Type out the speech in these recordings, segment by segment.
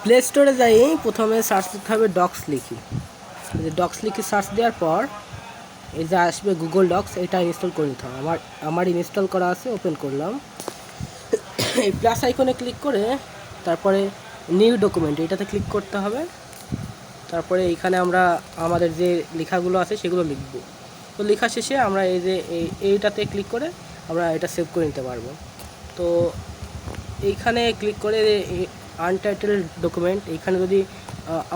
Play স্টোরে যাই প্রথমে সার্চ করতে হবে ডক্স লিখি। ডক্স লিখে সার্চ দেওয়ার পর এই যে আসবে গুগল ডক্স, এটা ইনস্টল করে নিতে হবে। আমার ইনস্টল করা আছে, ওপেন করলাম। এই প্লাস আইকনে ক্লিক করে তারপরে নিউ ডকুমেন্ট এটাতে ক্লিক করতে হবে। তারপরে এইখানে আমরা আমাদের যে লেখাগুলো আছে সেগুলো লিখব। তো লেখা শেষে আমরা এই যে এইটাতে ক্লিক করে আমরা এটা সেভ করে নিতে পারবো। তো এইখানে ক্লিক করে আনটাইটেলড ডকুমেন্ট, এইখানে যদি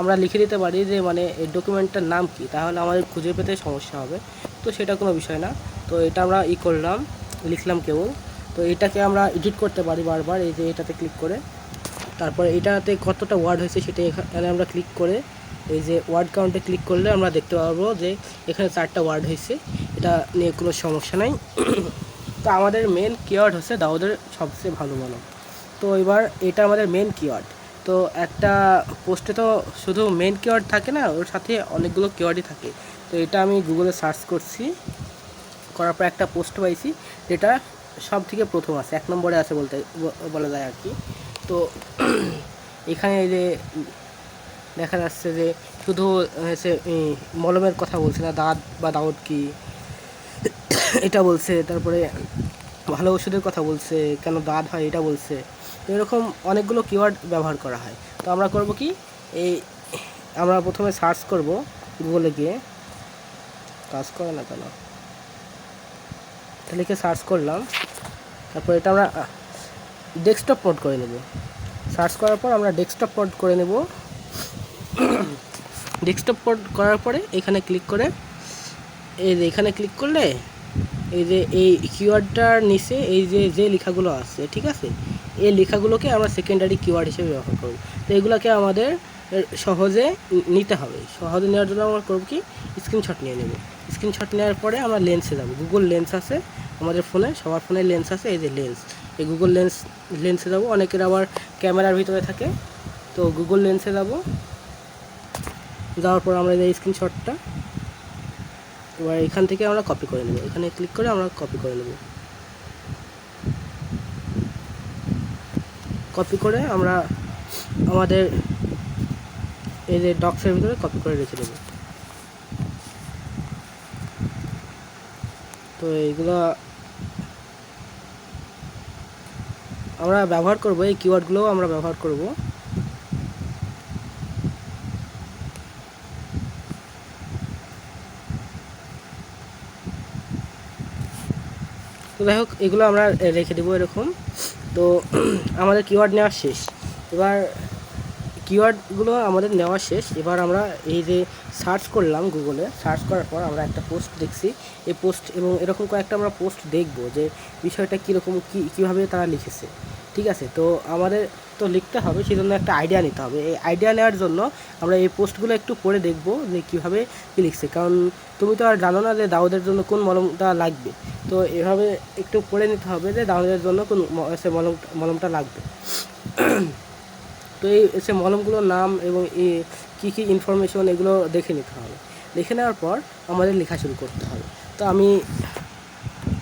আমরা লিখে দিতে পারি যে মানে এই ডকুমেন্টটার নাম কি, তাহলে আমাদের খুঁজে পেতে সমস্যা হবে। তো সেটা কোনো বিষয় না। তো এটা আমরা করলাম, লিখলাম কেবল। তো এটাকে আমরা এডিট করতে পারি বারবার, এই যে এটাতে ক্লিক করে। তারপরে এটাতে কতটা ওয়ার্ড হয়েছে সেটা এখানে আমরা ক্লিক করে এই যে ওয়ার্ড কাউন্টে ক্লিক করলে আমরা দেখতে পারবো যে এখানে 4টা ওয়ার্ড হয়েছে। এটা নিয়ে কোনো সমস্যা নাই। তো আমাদের মেন কিওয়ার্ড হচ্ছে দাউদের সবচেয়ে ভালো মনে। তো এবার এটা আমাদের মেন কিওয়ার্ড। তো একটা পোস্টে তো শুধু মেন কিওয়ার্ড থাকে না, ওর সাথে অনেকগুলো কিওয়ার্ডই থাকে। তো এটা আমি গুগলে সার্চ করছি, করার পর একটা পোস্ট পাইছি যেটা সব থেকে প্রথম আছে, 1 নম্বরে আছে বলা যায় আর কি। তো এখানে এই যে দেখা যাচ্ছে যে শুধু হচ্ছে মলমের কথা বলছে না, দাঁত বা দাউদ কি এটা বলছে। তারপরে ভালো ওষুধের কথা বলছে, কেন দাঁত হয় এটা বলছে। তো এরকম অনেকগুলো কিওয়ার্ড ব্যবহার করা হয়। তো আমরা করব কি, এই আমরা প্রথমে সার্চ করব গুগলে গিয়ে। কাজ করে না কেন, লিখে সার্চ করলাম। তারপর এটা আমরা ডেস্কটপ মোড করে নেব। সার্চ করার পর আমরা ডেস্কটপ মোড করে নেব। ডেস্কটপ মোড করার পরে এখানে ক্লিক করে এই যে এখানে ক্লিক করলে এই যে এই কিওয়ার্ডটার নিচে এই যে লেখাগুলো আছে, ঠিক আছে, এই লেখাগুলোকে আমরা সেকেন্ডারি কিওয়ার্ড হিসেবে ব্যবহার করব। তো এগুলোকে আমাদের সহজে নিতে হবে। সহজে নেওয়ার জন্য আমরা করব কি, স্ক্রিনশট নিয়ে নেব। স্ক্রিনশট নেওয়ার পরে আমরা লেন্সে যাব। গুগল লেন্স আছে আমাদের ফোনে, সবার ফোনে লেন্স আছে, এই যে লেন্স, এই গুগল লেন্সে যাব। অনেকের আবার ক্যামেরার ভিতরে থাকে, তো গুগল লেন্সে যাব। যাওয়ার পর আমরা এই স্ক্রিনশটটা এবার এখান থেকে আমরা কপি করে নেব। এখানে ক্লিক করে আমরা কপি করে নেব। কপি করে আমরা আমাদের এই যে ডক্সের ভিতরে কপি করে রেখে দেব। তো এইগুলো আমরা ব্যবহার করব, এই কিওয়ার্ডগুলোও আমরা ব্যবহার করব। তো যাই হোক, এগুলো আমরা রেখে দেবো এরকম। তো আমাদের কিওয়ার্ড নেওয়া শেষ। এবার কিওয়ার্ডগুলো আমাদের নেওয়া শেষ। এবার আমরা এই যে সার্চ করলাম, গুগলে সার্চ করার পর আমরা একটা পোস্ট দেখছি। এই পোস্ট এবং এরকম কয়েকটা আমরা পোস্ট দেখব যে বিষয়টা কীরকম, কীভাবে তারা লিখেছে, ঠিক আছে। তো আমাদের তো লিখতে হবে, সেই জন্য একটা আইডিয়া নিতে হবে। এই আইডিয়া নেওয়ার জন্য আমরা এই পোস্টগুলো একটু পড়ে দেখব যে কীভাবে কী লিখছে, কারণ তুমি তো আর জানো না যে দাউদের জন্য কোন মলমটা লাগবে। তো এভাবে একটু পড়ে নিতে হবে যে দাউদের জন্য কোন মলমটা লাগবে। তো এই সে মলমগুলোর নাম এবং কী কী ইনফরমেশন এগুলো দেখে নিতে হবে। দেখে নেওয়ার পর আমাদের লেখা শুরু করতে হবে। তো আমি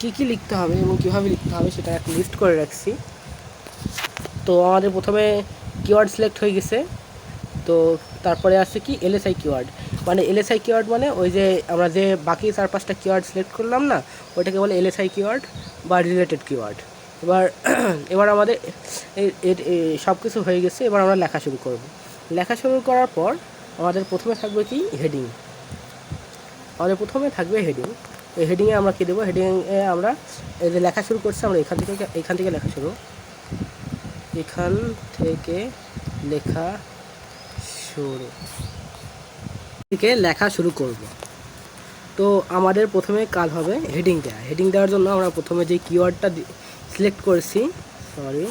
কী কী লিখতে হবে এবং কীভাবে লিখতে হবে সেটা একটা লিস্ট করে রাখছি। তো আমাদের প্রথমে কিওয়ার্ড সিলেক্ট হয়ে গেছে। তো তারপরে আসছে কি, এলএসআই কিওয়ার্ড। মানে এলএসআই কিওয়ার্ড মানে ওই যে আমরা যে বাকি 4-5টা কিওয়ার্ড সিলেক্ট করলাম না, ওইটাকে বলে এলএসআই কিওয়ার্ড বা রিলেটেড কিওয়ার্ড। এবার আমাদের সব কিছু হয়ে গেছে। এবার আমরা লেখা শুরু করব। লেখা শুরু করার পর আমাদের প্রথমে থাকবে কি, হেডিং। আমাদের প্রথমে থাকবে হেডিং। এই হেডিংয়ে আমরা কী দেবো, হেডিংয়ে আমরা এই যে লেখা শুরু করছি, আমরা এখান থেকে লেখা শুরু, এখান থেকে লেখা শুরু করব। তো আমাদের প্রথমে কাজ হবে হেডিং দেওয়া। হেডিং দেওয়ার জন্য আমরা প্রথমে যে কিওয়ার্ডটা সিলেক্ট করেছি, সরি,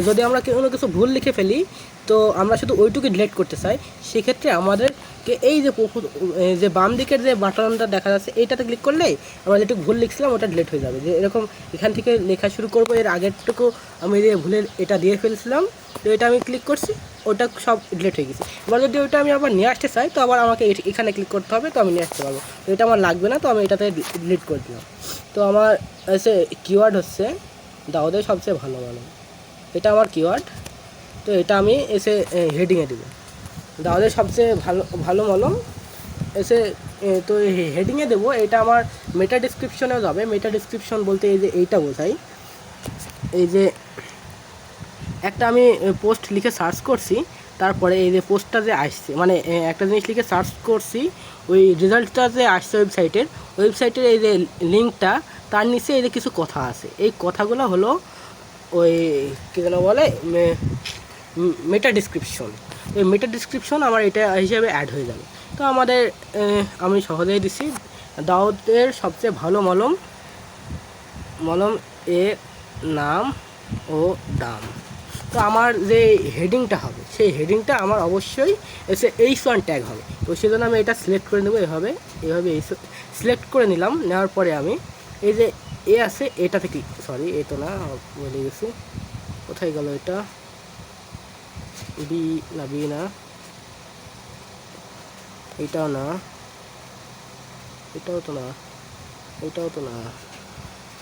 যদি আমরা কোনো কিছু ভুল লিখে ফেলি তো আমরা শুধু ওইটুকু ডিলিট করতে চাই, সেক্ষেত্রে আমাদেরকে এই যে বাম দিকের যে বাটনটা দেখা যাচ্ছে এইটাতে ক্লিক করলেই আমরা যেটুকু ভুল লিখছিলাম ওটা ডিলিট হয়ে যাবে। যে এরকম এখান থেকে লেখা শুরু করব, এর আগেরটুকু আমি যে ভুলের এটা দিয়ে ফেলছিলাম, তো এটা আমি ক্লিক করছি, ওটা সব ডিলিট হয়ে গেছে। এবার যদি ওইটা আমি আবার নিয়ে আসতে চাই তো আবার আমাকে এখানে ক্লিক করতে হবে, তো আমি নিয়ে আসতে পারবো। তো এটা আমার লাগবে না, তো আমি এটাতে ডিলিট করে দিলাম। তো আমার কিওয়ার্ড হচ্ছে দাউদের সবচেয়ে ভালো, এটা আমার কিওয়ার্ড। তো এটা আমি এসে হেডিংয়ে দেবো, দাউদের সবচেয়ে ভালো ভালো মলম এসে তো হেডিংয়ে দেবো। এটা আমার মেটা ডিসক্রিপশনেও যাবে। মেটা ডিসক্রিপশন বলতে এই যে এইটা বোঝাই, এই যে একটা আমি পোস্ট লিখে সার্চ করছি, তারপরে এই যে পোস্টটা যে আসছে, মানে একটা জিনিস লিখে সার্চ করছি, ওই রেজাল্টটা যে আসছে ওয়েবসাইটের এই যে লিঙ্কটা, তার নিচে এই যে কিছু কথা আছে। এই কথাগুলো হলো ওই কী যেন বলে মেটা ডিসক্রিপশন। ওই মেটা ডিসক্রিপশন আমার এটা হিসেবে অ্যাড হয়ে যাবে। তো আমাদের আমি সহজেই দিছি দাউদের সবচেয়ে ভালো মলম এর নাম ও দাম। তো আমার যে হেডিংটা হবে সেই হেডিংটা আমার অবশ্যই এসে H1 ট্যাগ হবে। তো সেজন্য আমি এটা সিলেক্ট করে নেবো। এভাবে সিলেক্ট করে নিলাম। নেওয়ার পরে আমি এই যে আছে এটাতে ক্লিক, সরি এ তো না, বলে গেছি, কোথায় গেল এটা, বি না, এটাও না, এটাও তো না,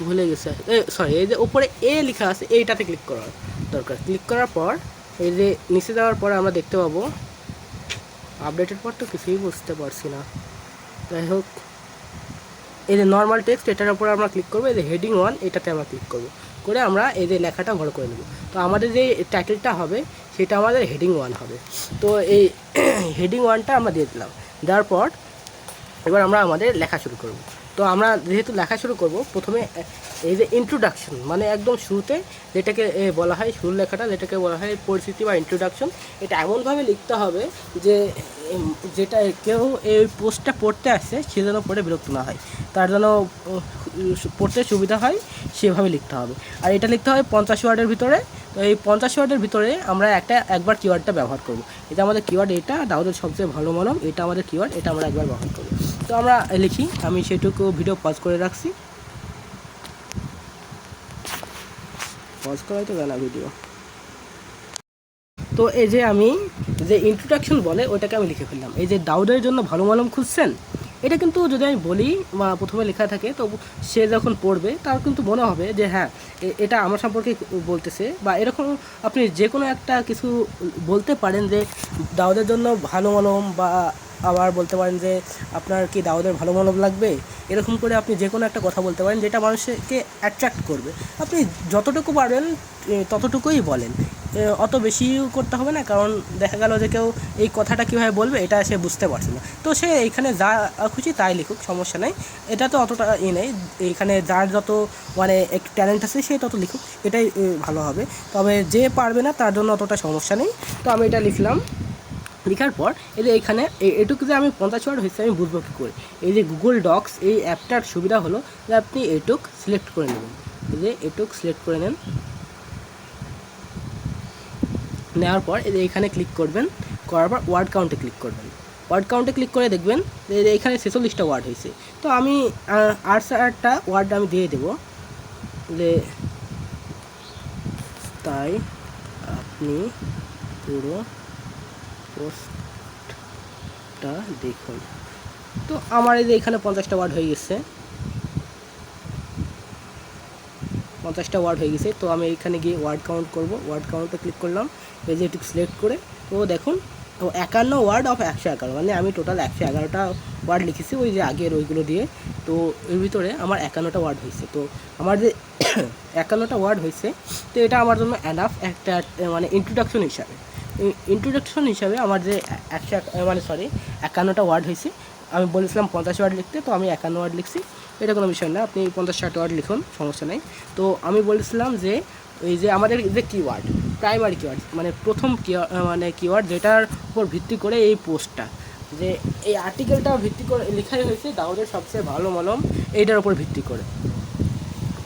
ভুলে গেছে, সরি এই যে উপরে এ লেখা আছে এইটাতে ক্লিক করার দরকার। ক্লিক করার পর এই যে নিচে যাওয়ার পরে আমরা দেখতে পাবো, আপডেটের পর তো কিছুই বুঝতে পারছি না, যাই হোক এই যে নর্মাল টেক্সট এটার উপরে আমরা ক্লিক করবো। এই যে হেডিং 1 এটাতে আমরা ক্লিক করব, করে আমরা এই যে লেখাটা বড় করে নেব। তো আমাদের যে টাইটেলটা হবে সেটা আমাদের হেডিং 1 হবে। তো এই হেডিং 1টা আমরা দিয়ে দিলাম। দেওয়ার পর এবার আমরা আমাদের লেখা শুরু করব। তো আমরা যেহেতু লেখা শুরু করব, প্রথমে এই যে ইন্ট্রোডাকশন, মানে একদম শুরুতে যেটাকে বলা হয় শুরুর লেখাটা, যেটাকে বলা হয় পরিচিতি বা ইন্ট্রোডাকশন, এটা এমনভাবে লিখতে হবে যে যেটা কেউ এই পোস্টটা পড়তে আসছে সে যেন পড়ে বিরক্ত না হয়, তার যেন পড়তে সুবিধা হয়, সেভাবে লিখতে হবে। আর এটা লিখতে হবে 50 ওয়ার্ডের ভিতরে। তো এই 50 ওয়ার্ডের ভিতরে আমরা একবার কিওয়ার্ডটা ব্যবহার করব। এটা আমাদের কিওয়ার্ড, এটা দাউদের সবচেয়ে ভালো মলম, এটা আমাদের কিওয়ার্ড, এটা আমরা একবার ব্যবহার করব। তো আমরা লিখি, আমি সেটুকু ভিডিও পজ করে রাখছি, পজ করাই তো গেল ভিডিও। তো এই যে আমি যে ইন্ট্রোডাকশন বলে ওইটাকে আমি লিখে ফেললাম। এই যে দাউদের জন্য ভালো মলম খুঁজছেন, এটা কিন্তু যদি আমি বলি বা প্রথমে লেখা থাকে, তো সে যখন পড়বে তার কিন্তু মনে হবে যে হ্যাঁ এটা আমার সম্পর্কে বলতেছে, বা এরকম আপনি যে কোনো একটা কিছু বলতে পারেন যে দাউদের জন্য ভালো মলম, বা আবার বলতে পারেন যে আপনার কি দাউদের ভালো মলম লাগবে, এরকম করে আপনি যে কোনো একটা কথা বলতে পারেন যেটা মানুষকে অ্যাট্রাক্ট করবে। আপনি যতটুকু পারবেন ততটুকুই বলেন, অত বেশিও করতে হবে না, কারণ দেখা গেল যে কেউ এই কথাটা কীভাবে বলবে এটা সে বুঝতে পারছে না। তো সে এইখানে যা খুশি তাই লিখুক, সমস্যা নেই, এটা তো অতটা নেই। এইখানে যার যত মানে একটু ট্যালেন্ট আছে সে তত লিখুক, এটাই ভালো হবে। তবে যে পারবে না তার জন্য অতটা সমস্যা নেই। তো আমি এটা লিখলাম। লেখার পর এই যে এখানে এটুকু যে আমি 50 ওয়ার্ড হয়েছে আমি বুঝবো কী করে। এই যে গুগল ডক্স এই অ্যাপটার সুবিধা হলো যে আপনি এটুক সিলেক্ট করে নেবেন। এই যে এটুক সিলেক্ট করে নেন, নেওয়ার পর এই যে এখানে ক্লিক করবেন, করার পর ওয়ার্ড কাউন্টে ক্লিক করবেন। ওয়ার্ড কাউন্টে ক্লিক করে দেখবেন যে এখানে 46টা ওয়ার্ড হয়েছে। তো আমি 8টা ওয়ার্ড আমি দিয়ে দেবো, যে তাই আপনি পুরো পোস্টটা দেখুন। তো আমার এই যে এখানে 50টা ওয়ার্ড হয়ে গেছে, 50টা ওয়ার্ড হয়ে গেছে। তো আমি এখানে গিয়ে ওয়ার্ড কাউন্ট করব, ওয়ার্ড কাউন্টে ক্লিক করলাম, এই যে একটু সিলেক্ট করে। তো দেখুন 51 ওয়ার্ড অফ 111, মানে আমি টোটাল 111টা ওয়ার্ড লিখেছি ওই যে আগের ওইগুলো দিয়ে। তো এর ভিতরে আমার 51টা ওয়ার্ড হয়েছে। তো আমার যে 51টা ওয়ার্ড হয়েছে, তো এটা আমার জন্য এনাফ একটা মানে ইন্ট্রোডাকশন হিসাবে আমার যে 51টা ওয়ার্ড হয়েছে। আমি বলেছিলাম 50 ওয়ার্ড লিখতে, তো আমি 51 ওয়ার্ড লিখছি, এটা কোনো বিষয় না, আপনি 50-60 ওয়ার্ড লিখুন, সমস্যা নেই। তো আমি বলেছিলাম যে এই যে আমাদের যে কিওয়ার্ড, প্রাইমারি কিওয়ার্ড, মানে প্রথম কিওয়ার্ড যেটার উপর ভিত্তি করে এই পোস্টটা, যে এই আর্টিকেলটা ভিত্তি করে লেখাই হয়েছে দাউদের সবচেয়ে ভালো মলম, এইটার উপর ভিত্তি করে।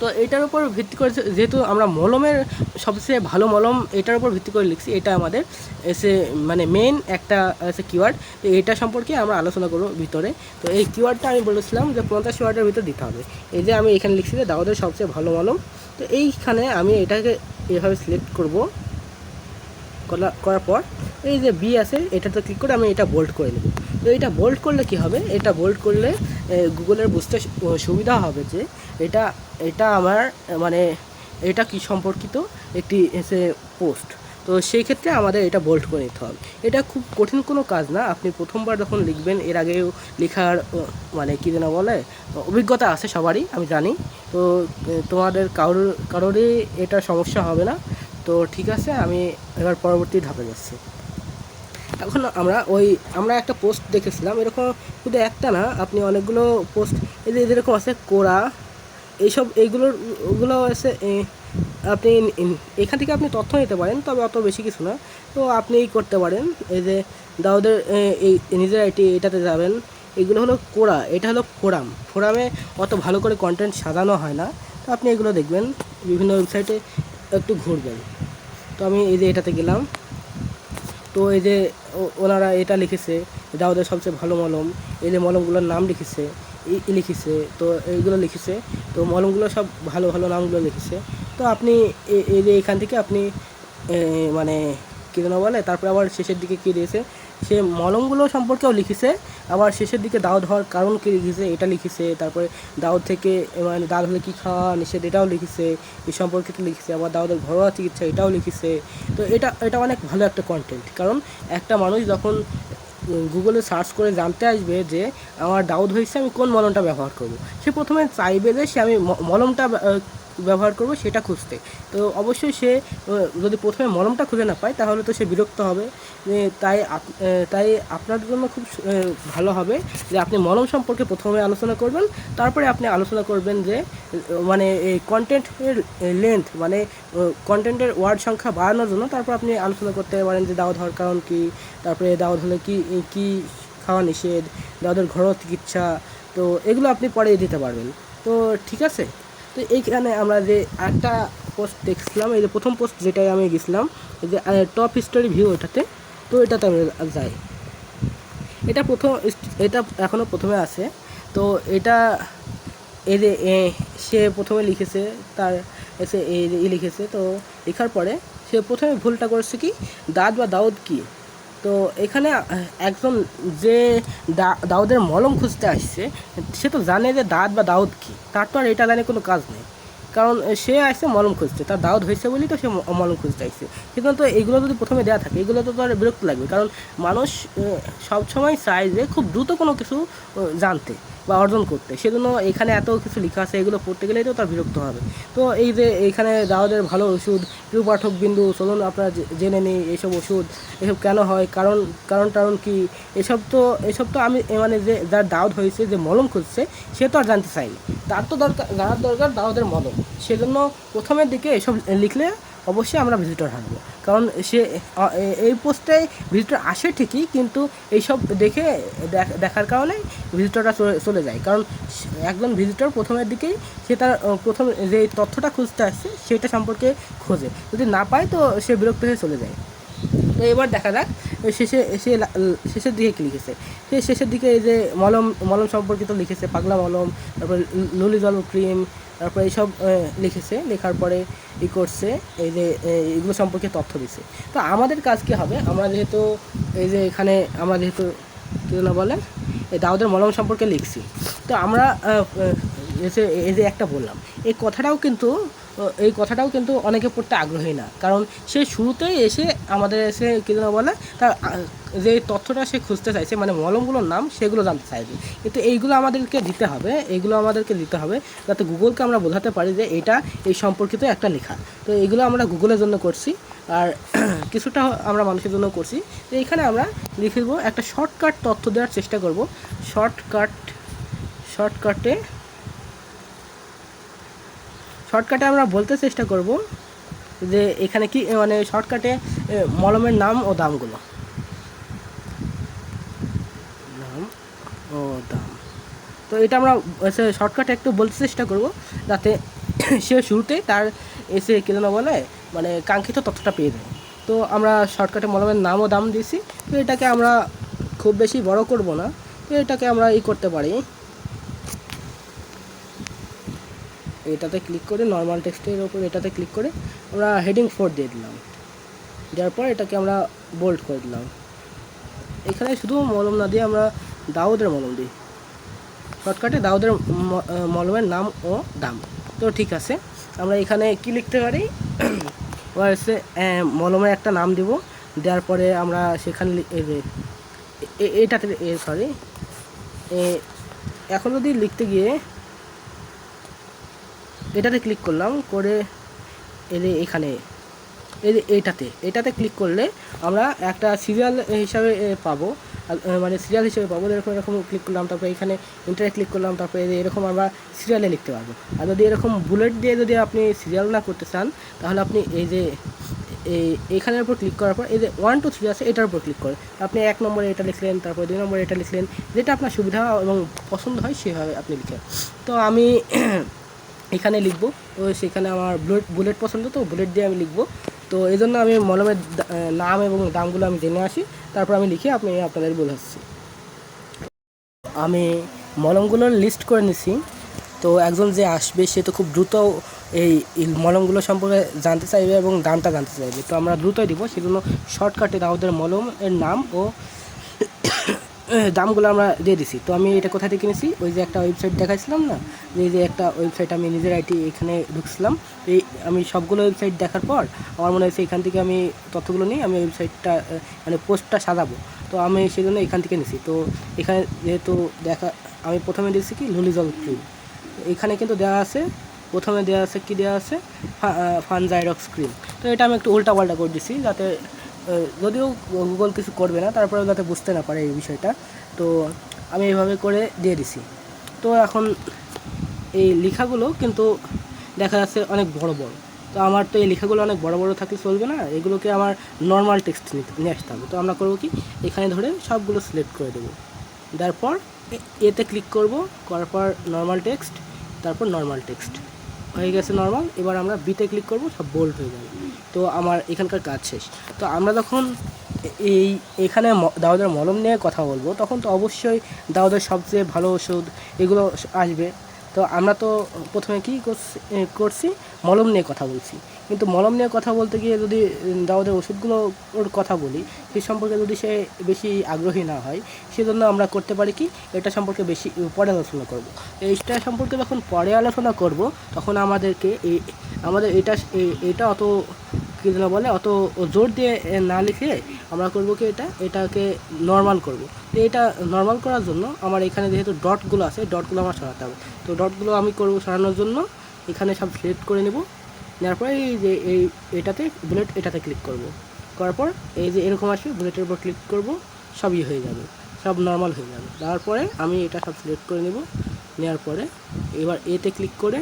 তো এইটার উপর ভিত্তি করে যেহেতু আমরা মলমের সবচেয়ে ভালো মলম এটার উপর ভিত্তি করে লিখছি, এটা আমাদের এসে মানে মেন একটা এসে কিওয়ার্ড। তো এটা সম্পর্কে আমরা আলোচনা করব ভিতরে। তো এই কিওয়ার্ডটা আমি বলেছিলাম যে 50 ওয়ার্ডের ভিতর দিতে হবে। এই যে আমি এখানে লিখছি যে দাউদের সবচেয়ে ভালো মলম, তো এইখানে আমি এটাকে এভাবে সিলেক্ট করব, করার পর এই যে বি আছে এটাতে ক্লিক করে আমি এটা বোল্ড করে নেব। তো এটা বোল্ড করলে কি হবে, এটা বোল্ড করলে গুগলের বুঝতে সুবিধা হবে যে এটা আমার মানে এটা কি সম্পর্কিত একটি এসে পোস্ট। তো সেই ক্ষেত্রে আমাদের এটা বোল্ড করে নিতে হবে। এটা খুব কঠিন কোনো কাজ না, আপনি প্রথমবার যখন লিখবেন, এর আগেও লেখার মানে কী যেন বলে অভিজ্ঞতা আছে সবারই, আমি জানি। তো তোমাদের কারোরই এটা সমস্যা হবে না। তো ঠিক আছে, আমি এবার পরবর্তী ধাপে যাচ্ছি। এখন আমরা একটা পোস্ট দেখেছিলাম, এরকম শুধু একটা না, আপনি অনেকগুলো পোস্ট এরকম আছে, কোরা ওগুলো আছে। আপনি এখান থেকে আপনি তথ্য নিতে পারেন, তবে অত বেশি কিছু না। তো আপনি করতে পারেন, এই যে দাউদের এই নিজের এটাতে যাবেন। এগুলো হলো কোরা, এটা হলো ফোরামে অত ভালো করে কন্টেন্ট সাজানো হয় না। তো আপনি এগুলো দেখবেন, বিভিন্ন ওয়েবসাইটে একটু ঘুরবেন। তো আমি এই যে এটাতে গেলাম। তো এই যে ওনারা এটা লিখেছে, দাউদের সবচেয়ে ভালো মলম, এই যে মলমগুলোর নাম লিখেছে, লিখেছে, তো এইগুলো লিখেছে। তো মলমগুলো সব ভালো ভালো নামগুলো লিখেছে। তো আপনি এই যে এখান থেকে আপনি মানে কী যেন বলে, তারপরে আবার শেষের দিকে কী দিয়েছে, সে মলমগুলো সম্পর্কেও লিখেছে। আবার শেষের দিকে দাউদ হওয়ার কারণ কী লিখেছে এটা লিখেছে। তারপরে দাউদ থেকে মানে দাউদ হলে কী খাওয়া নিষেধ এটাও লিখেছে, এই সম্পর্কিত লিখেছে। আবার দাউদের ঘরোয়া চিকিৎসা এটাও লিখেছে। তো এটা অনেক ভালো একটা কন্টেন্ট, কারণ একটা মানুষ যখন গুগলে সার্চ করে জানতে আসবে যে আমার দাউদ হয়েছে, আমি কোন মলমটা ব্যবহার করব, সে প্রথমে চাইবে যে সে আমি মলমটা ব্যবহার করব সেটা খুঁজতে। তো অবশ্যই সে যদি প্রথমে মলমটা খুঁজে না পায়, তাহলে তো সে বিরক্ত হবে। তাই আপনার জন্য খুব ভালো হবে যে আপনি মলম সম্পর্কে প্রথমে আলোচনা করবেন, তারপরে আপনি আলোচনা করবেন যে মানে এই কন্টেন্টের লেন্থ, মানে কন্টেন্টের ওয়ার্ড সংখ্যা বাড়ানোর জন্য। তারপর আপনি আলোচনা করতে পারেন যে দাউদ হওয়ার কারণ কী, তারপরে দাউদ হলে কী খাওয়া নিষেধ, দাউদের ঘরোয়া চিকিৎসা। তো এগুলো আপনি পরে দিতে পারবেন। তো ঠিক আছে, তো এইখানে আমরা যে একটা পোস্ট দেখছিলাম, এই যে প্রথম পোস্ট যেটাই আমি গেছিলাম, এই যে টপ স্টোরি ভিউ, এটাতে। তো এটাতে আমি যাই, এটা এখনও প্রথমে আছে। তো এটা এই যে সে প্রথমে লিখেছে, তার এসে এই লিখেছে। তো লেখার পরে সে প্রথমে ভুলটা করেছে কি, দাউদ কী। তো এখানে একজন যে দাউদের মলম খুঁজতে আসছে, সে তো জানে যে দাউদ কী, তার তো আর এটা জানে কোনো কাজ নেই। কারণ সে আসছে মলম খুঁজতে, তার দাউদ হয়েছে বলেই তো সে মলম খুঁজতে আসছে। কিন্তু এইগুলো যদি প্রথমে দেওয়া থাকে, এগুলো তো আর বিরক্ত লাগবে। কারণ মানুষ সবসময় চায় যে খুব দ্রুত কোনো কিছু জানতে বা অর্জন করতে, সেজন্য এখানে এত কিছু লেখা আছে, এগুলো পড়তে গেলেই তো তার বিরক্ত হবে। তো এই যে এইখানে দাউদের ভালো ওষুধ, প্রিয় পাঠক বিন্দু, চলুন আপনারা জেনে নিই এইসব ওষুধ, এসব কেন হয়, কারণ কি, এসব তো আমি মানে যে যার দাউদ হয়েছে, যে মলম খুঁজছে, সে তো আর জানতে চায়নি। তার তো জানার দরকার দাউদের মলম। সেজন্য প্রথমের দিকে এসব লিখলে অবশ্যই আমরা ভিজিটর হাঁটবো। কারণ সে এই পোস্টে ভিজিটর আসে ঠিকই, কিন্তু এইসব দেখার কারণে ভিজিটরটা চলে যায়। কারণ একজন ভিজিটর প্রথমের দিকেই সে তার প্রথম যে তথ্যটা খুঁজতে আসছে সেটা সম্পর্কে খোঁজে, যদি না পায় তো সে বিরক্ত হয়ে চলে যায়। তো এবার দেখা যাক শেষের দিকে কী লিখেছে। সে শেষের দিকে এই যে মলম সম্পর্কিত লিখেছে, পাগলা মলম, তারপরে লুলি জল ক্রিম, তারপরে এইসব লিখেছে। লেখার পরে করছে এই যে এগুলো সম্পর্কে তথ্য দিচ্ছে। তো আমাদের কাজ কী হবে, আমরা যেহেতু কী না বলে এই দাউদের মলম সম্পর্কে লিখছি, তো আমরা এই যে একটা বললাম, এই কথাটাও কিন্তু অনেকে পড়তে আগ্রহী না। কারণ সে শুরুতেই এসে আমাদের কী যেন বলে, তার যে তথ্যটা সে খুঁজতে চাইছে, মানে মলমগুলোর নাম, সেগুলো জানতে চাইবে। কিন্তু এইগুলো আমাদেরকে দিতে হবে, যাতে গুগলকে আমরা বোঝাতে পারি যে এটা এই সম্পর্কিত একটা লেখা। তো এইগুলো আমরা গুগলের জন্য করছি, আর কিছুটা আমরা মানুষের জন্য করছি। তো এইখানে আমরা লিখে দেবো, একটা শর্টকাট তথ্য দেওয়ার চেষ্টা করব। শর্টকাটে আমরা বলতে চেষ্টা করব যে এখানে কি মানে শর্টকাটে মলমের নাম ও দামগুলো, তো এটা আমরা শর্টকাটে একটু বলতে চেষ্টা করব, যাতে সে শুরুতেই তার কী যেন বলে, মানে কাঙ্ক্ষিত তথ্যটা পেয়ে যায়। তো আমরা শর্টকাটে মলমের নাম ও দাম দিয়েছি। তো এটাকে আমরা খুব বেশি বড় করব না, তো এটাকে আমরা করতে পারি, এটাতে ক্লিক করে নর্মাল টেক্সটের ওপর এটাতে ক্লিক করে আমরা হেডিং 4 দিয়ে দিলাম। দেওয়ার পর এটাকে আমরা বোল্ড করে দিলাম। এখানে শুধু মলম না দিয়ে আমরা দাউদের মলম দিই, শর্টকাটে দাউদের মলমের নাম ও দাম। তো ঠিক আছে, আমরা এখানে কি লিখতে পারি, এবার হচ্ছে মলমের একটা নাম দিব, দেওয়ার পরে আমরা সেখানে এটাতে সরি এখন যদি লিখতে গিয়ে এটাতে ক্লিক করলাম, করে এখানে এটাতে ক্লিক করলে আমরা একটা সিরিয়াল হিসাবে পাবো, মানে সিরিয়াল হিসেবে পাবো। এরকম ক্লিক করলাম, তারপরে এখানে ইন্টারে ক্লিক করলাম, তারপরে এরকম আমরা সিরিয়ালে লিখতে পারবো। আর যদি এরকম বুলেট দিয়ে যদি আপনি সিরিয়াল না করতে চান, তাহলে আপনি এই যে এইখানের উপর ক্লিক করার পর এই যে 1 2 3 আছে, এটার উপর ক্লিক করে আপনি 1 নম্বরে এটা লিখলেন, তারপরে 2 নম্বরে এটা লিখলেন, যেটা আপনার সুবিধা এবং পছন্দ হয় সেভাবে আপনি লিখেন। তো আমি এখানে লিখবো, তো সেখানে আমার বুলেট পছন্দ, তো বুলেট দিয়ে আমি লিখবো। তো এই জন্য আমি মলমের নাম এবং দামগুলো আমি জেনে আসি, তারপর আমি লিখে আপনাদের বোঝাচ্ছি। আমি মলমগুলোর লিস্ট করে নিছি। তো একজন যে আসবে সে তো খুব দ্রুত এই মলমগুলো সম্পর্কে জানতে চাইবে এবং দামটা জানতে চাইবে, তো আমরা দ্রুতই দিব। সেজন্য শর্টকাটে দাউদের মলম এর নাম ও দামগুলো আমরা দিয়ে দিছি। তো আমি এটা কোথা থেকে কিনেছি, ওই যে একটা ওয়েবসাইট দেখাইছিলাম না, এই যে একটা ওয়েবসাইট, আমি নিজের আইটি এখানে ঢুকছিলাম। এই আমি সবগুলো ওয়েবসাইট দেখার পর আমার মনে হয়েছে এখান থেকে আমি তথ্যগুলো নিয়ে আমি ওয়েবসাইটটা মানে পোস্টটা সাজাবো। তো আমি সেই জন্য এখান থেকে নিছি। তো এখানে যেহেতু আমি প্রথমে দিয়েছি কি লুলিজল ক্রিম, এখানে কিন্তু দেওয়া আছে, প্রথমে দেওয়া আছে কি দেওয়া আছে ফানজাইরক্স ক্রিম। তো এটা আমি একটু উল্টাপাল্টা করে দিছি, যাতে যদিও গুগল কিছু করবে না, তারপরেও যাতে বুঝতে না পারে এই বিষয়টা। তো আমি এইভাবে করে দিয়ে দিছি। তো এখন এই লেখাগুলো কিন্তু দেখা যাচ্ছে অনেক বড় বড়, তো আমার তো এই লেখাগুলো অনেক বড় বড় থাকলে চলবে না, এগুলোকে আমার নর্মাল টেক্সট নিয়ে আসতে হবে। তো আমরা করবো কি, এখানে ধরে সবগুলো সিলেক্ট করে দেবো, তারপর এতে ক্লিক করব, করার পর নর্মাল টেক্সট, তারপর নর্মাল টেক্সট হয়ে গেছে নর্মাল। এবার আমরা বিতে ক্লিক করব, সব বোল্ড হয়ে যাবে। তো আমার এখানকার কাজ শেষ। তো আমরা যখন এখানে দাউদের মলম নিয়ে কথা বলবো, তখন তো অবশ্যই দাউদের সবচেয়ে ভালো ওষুধ এগুলো আসবে। তো আমরা তো প্রথমে কী করছি মলম নিয়ে কথা বলছি, কিন্তু মলম নিয়ে কথা বলতে গিয়ে যদি দাউদের ওষুধগুলোর কথা বলি, সেই সম্পর্কে যদি সে বেশি আগ্রহী না হয়, সেজন্য আমরা করতে পারি কি, এটা সম্পর্কে বেশি পরে আলোচনা করব। এইটা সম্পর্কে যখন পরে আলোচনা করব, তখন আমাদেরকে আমাদের এটা অত কী যেন বলে, অত জোর দিয়ে না লিখে আমরা করবো কি, এটাকে নর্মাল করব। তো এটা নর্মাল করার জন্য আমার এখানে যেহেতু ডটগুলো আছে, ডটগুলো আমার সরাতে হবে। তো ডটগুলো আমি করবো সরানোর জন্য এখানে সব সিলেক্ট করে নেব, নেওয়ার পরে এই যে এটাতে বুলেট, এটাতে ক্লিক করব, করার পর এই যে এরকম আসবে, বুলেটের উপর ক্লিক করব, সবই হয়ে যাবে, সব নর্মাল হয়ে যাবে। তারপরে আমি এটা সব সিলেক্ট করে নেব, নেওয়ার পরে এবার এতে ক্লিক করে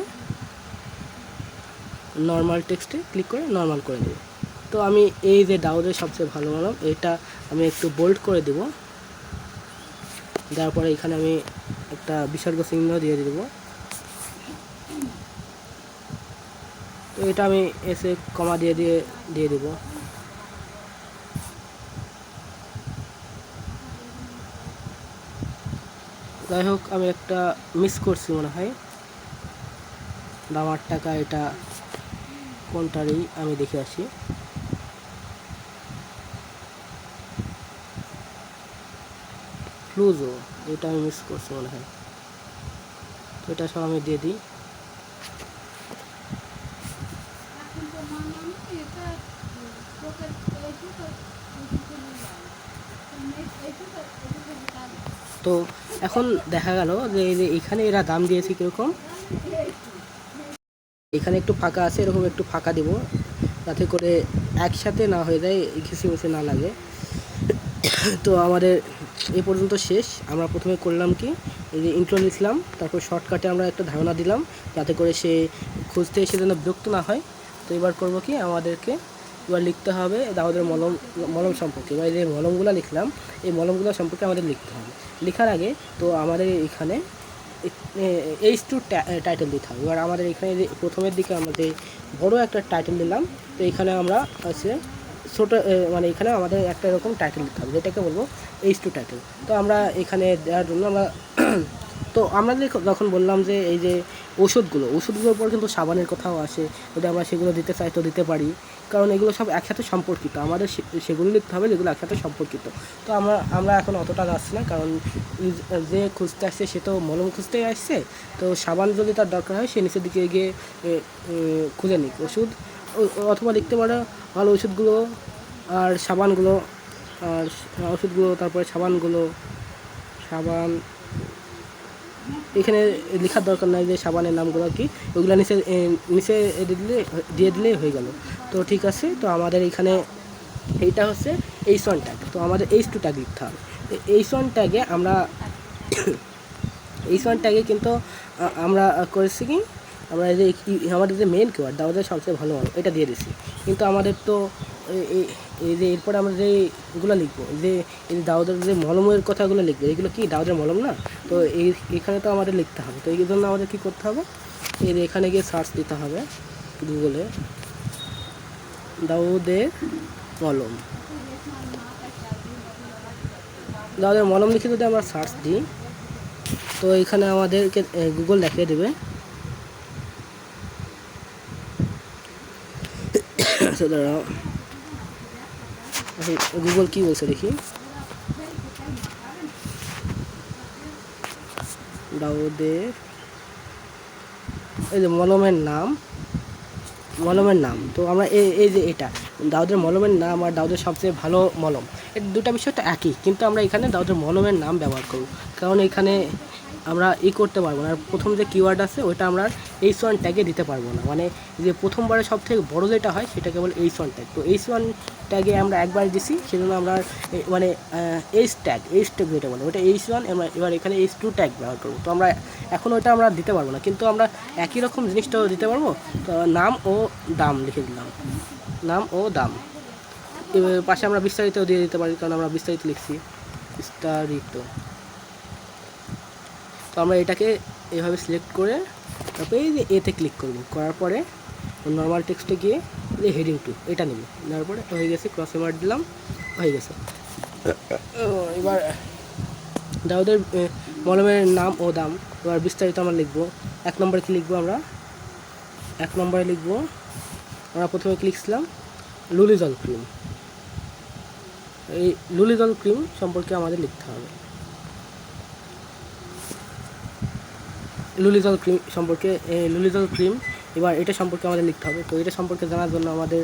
নর্মাল টেক্সটে ক্লিক করে নর্মাল করে দেব। তো আমি এই যে দাউদের সবচেয়ে ভালো মলম, এটা আমি একটু বোল্ড করে দেব, দেওয়ার পরে এখানে আমি একটা বিসর্গ চিহ্ন দিয়ে দেব। তো এটা আমি এসে কমা দিয়ে দেব। যাই হোক, আমি একটা মিস করছি মনে হয়, দাম 8 টাকা, এটা কোনটারই আমি দেখে আসি। ফ্লুজো, এটা আমি মিস করছি মনে হয়, তো এটা সব আমি দিয়ে দিই। তো এখন দেখা গেল যে এই যে এখানে এরা দাম দিয়েছে কীরকম, এখানে একটু ফাঁকা আছে, এরকম একটু ফাঁকা দিব, যাতে করে একসাথে না হয়ে যায়, ঘেঁষে না লাগে। তো আমাদের এ পর্যন্ত শেষ। আমরা প্রথমে করলাম কি, এই যে ইন্ট্রো লিখলাম, তারপর শর্টকাটে আমরা একটা ধারণা দিলাম, যাতে করে সে খুঁজতে এসে যেন বিরক্ত না হয়। তো এবার করবো কি, আমাদেরকে এবার লিখতে হবে দাউদের মলম সম্পর্কে। এবার এই যে মলমগুলো লিখলাম, এই মলমগুলো সম্পর্কে আমাদের লিখতে হবে। লেখার আগে তো আমাদের এখানে H2 টাইটেল দিতে হবে। এবার আমাদের এখানে যে প্রথমের দিকে আমাদের বড় একটা টাইটেল দিলাম, তো এখানে আমরা আছে ছোটো মানে এখানে আমাদের একটা এরকম টাইটেল দিতে হবে, যেটাকে বলবো H2 টাইটেল। তো আমরা এখানে দেওয়ার জন্য আমরা তো আমরা যখন বললাম যে এই যে ওষুধগুলোর পর কিন্তু সাবানের কথাও আসে, যদি আমরা সেগুলো দিতে চাই তো দিতে পারি, কারণ এগুলো সব একসাথে সম্পর্কিত, আমাদের সেগুলো লিখতে হবে যেগুলো একসাথে সম্পর্কিত। তো আমরা এখন অতটা যাচ্ছি না, কারণ যে খুঁজতে আসছে সে তো মলম খুঁজতেই আসছে। তো সাবান যদি তার দরকার হয়, সে নিচের দিকে গিয়ে খুঁজে নিক ওষুধ অথবা লিখতে পারো ভালো ওষুধগুলো আর সাবানগুলো, আর ওষুধগুলো, তারপরে সাবান এখানে লেখার দরকার নাই যে সাবানের নামগুলো কি, ওইগুলো নিচে দিয়ে দিলেই হয়ে গেল। তো ঠিক আছে, তো আমাদের এখানে এইটা হচ্ছে H1 ট্যাগ, তো আমাদের H2 ট্যাগ লিখতে হবে। H1 ট্যাগে আমরা H1 ট্যাগে কিন্তু আমরা করেছি কি, আমরা যে আমাদের যে মেন কিওয়ার্ড দাউদের সবচেয়ে ভালো এটা দিয়ে দিছি, কিন্তু আমাদের তো এই যে এরপরে আমরা যে এগুলো লিখবো, যে এই দাউদের যে মলমের কথাগুলো লিখবো, এগুলো কি দাউদের মলম না? তো এখানে তো আমাদের লিখতে হবে। তো এই জন্য আমাদের কী করতে হবে, এই এখানে গিয়ে সার্চ দিতে হবে গুগলে দাউদের মলম। দাউদের মলম লিখে যদি আমরা সার্চ দিই, তো এখানে আমাদেরকে গুগল দেখিয়ে দেবে। গুগল কি বলছে দেখি, দাউদের এই যে মলমের নাম, তো আমরা এই যে এটা দাউদের মলমের নাম আর দাউদের সবচেয়ে ভালো মলম, এই দুটা বিষয় তো একই, কিন্তু আমরা এখানে দাউদের মলমের নাম ব্যবহার করব, কারণ এখানে আমরা করতে পারবো না। আর প্রথম যে কিওয়ার্ড আছে ওইটা আমরা H1 ট্যাগে দিতে পারবো না, মানে যে প্রথমবারে সবথেকে বড় যেটা হয় সেটা কেবল H1 ট্যাগ। তো H1 ট্যাগে আমরা একবার দিছি, সেজন্য আমরা মানে H ট্যাগ যেটা বলে ওটা H1, আমরা এবার এখানে H2 ট্যাগ ব্যবহার করবো। তো আমরা এখন ওইটা আমরা দিতে পারবো না, কিন্তু আমরা একই রকম জিনিসটাও দিতে পারবো। তো নাম ও দাম লিখে দিলাম, নাম ও দাম। এবার পাশে আমরা বিস্তারিত দিয়ে দিতে পারি, কারণ আমরা বিস্তারিত লিখছি, বিস্তারিত। তো আমরা এটাকে এভাবে সিলেক্ট করে তারপরে এই যে এতে ক্লিক করব, করার পরে নর্মাল টেক্সটে গিয়ে যে হেডিং 2 এটা নেব, নেওয়ার পরে হয়ে গেছে, ক্রস মার্ক দিলাম, হয়ে গেছে। এবার দাউদের মলমের নাম ও দাম, এবার বিস্তারিত আমরা লিখবো। 1 নম্বরে কি লিখবো, আমরা 1 নম্বরে লিখবো, আমরা প্রথমে কি লিখছিলাম, লুলিজল ক্রিম। এই লুলিজল ক্রিম সম্পর্কে আমাদের লিখতে হবে, লুলিজল ক্রিম এবার এটা সম্পর্কে আমাদের লিখতে হবে। তো এটা সম্পর্কে জানার জন্য আমাদের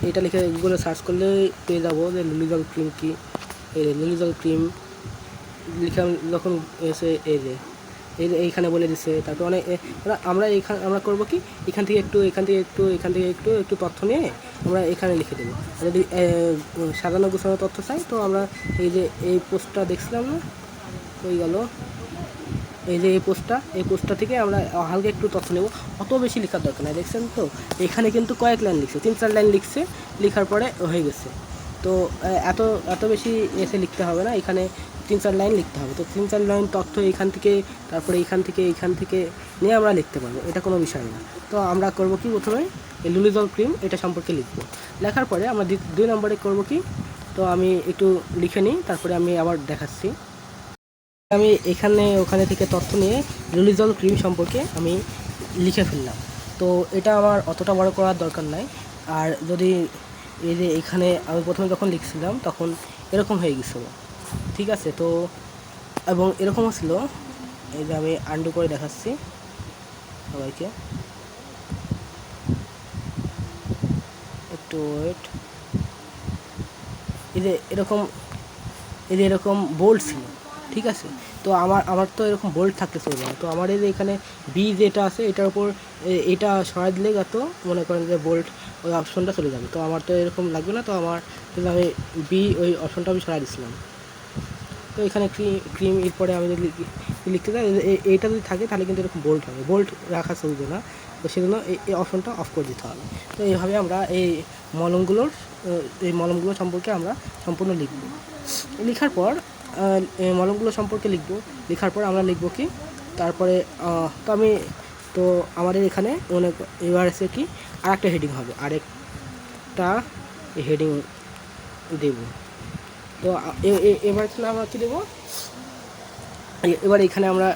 এটা লিখে গুগলে সার্চ করলে পেয়ে যাবো যে লুলিজল ক্রিম কি। এই লুলিজল ক্রিম লিখে যখন এসে এই যে এইখানে বলে দিচ্ছে, তারপর অনেক আমরা করবো কি, এখান থেকে একটু তথ্য নিয়ে আমরা এখানে লিখে দেবো। যদি সাজানো গোছানো তথ্য চাই, তো আমরা এই যে এই পোস্টটা দেখছিলাম না, হয়ে গেল, এই যে এই পোস্টটা থেকে আমরা হালকা একটু তথ্য নেব, অত বেশি লেখার দরকার নাই। দেখছেন তো এখানে কিন্তু কয়েক লাইন লিখছে, 3-4 লাইন লিখছে, লেখার পরে হয়ে গেছে। তো এত বেশি এসে লিখতে হবে না, এখানে 3-4 লাইন লিখতে হবে। তো 3-4 লাইন তথ্য এখান থেকে, তারপরে এখান থেকে নিয়ে আমরা লিখতে পারবো, এটা কোনো বিষয় না। তো আমরা করব কি, প্রথমে এই লুলিজল ক্রিম এটা সম্পর্কে লিখবো, লেখার পরে আমরা 2 নম্বরে করব কি, তো আমি একটু লিখে নিই, তারপরে আমি আবার দেখাচ্ছি। আমি ওখানে থেকে তথ্য নিয়ে লুলিজল ক্রিম সম্পর্কে আমি লিখে ফেললাম। তো এটা আমার অতটা বড় করার দরকার নাই। আর যদি এই যে এখানে আমি প্রথমে যখন লিখছিলাম তখন এরকম হয়ে গেছিলো, ঠিক আছে। তো এবং এরকমও ছিল, এই যে আমি আন্ডু করে দেখাচ্ছি সবাইকে, একটু ওয়েট। এই যে এরকম বোল্ড ছিল, ঠিক আছে। তো আমার তো এরকম বোল্ড থাকতে চলবে না। তো আমার এই যে এখানে বি যেটা আছে এটার উপর এটা সরাই দিলে যত মনে করেন যে বোল্ড ওই অপশনটা চলে যাবে। তো আমার তো এরকম লাগবে না, তো আমি বি ওই অপশনটা আমি সরাই দিচ্ছিলাম। তো এখানে ক্রিম এরপরে আমি যদি লিখতে চাই এইটা যদি থাকে তাহলে কিন্তু এরকম বোল্ড হবে, বোল্ড রাখা চলবে না। তো সেজন্য এই অপশনটা অফ করে দিতে হবে। তো এইভাবে আমরা এই মলমগুলো সম্পর্কে আমরা সম্পূর্ণ লিখব। লেখার পর মলমগুলো সম্পর্কে লেখার পর আমরা লিখব কি, তারপরে তো আমাদের এখানে এবার আছে কি আরেকটা হেডিং হবে, আরেকটা হেডিং দেব। তো এবার আমরা কী দেবো, এবার এখানে আমরা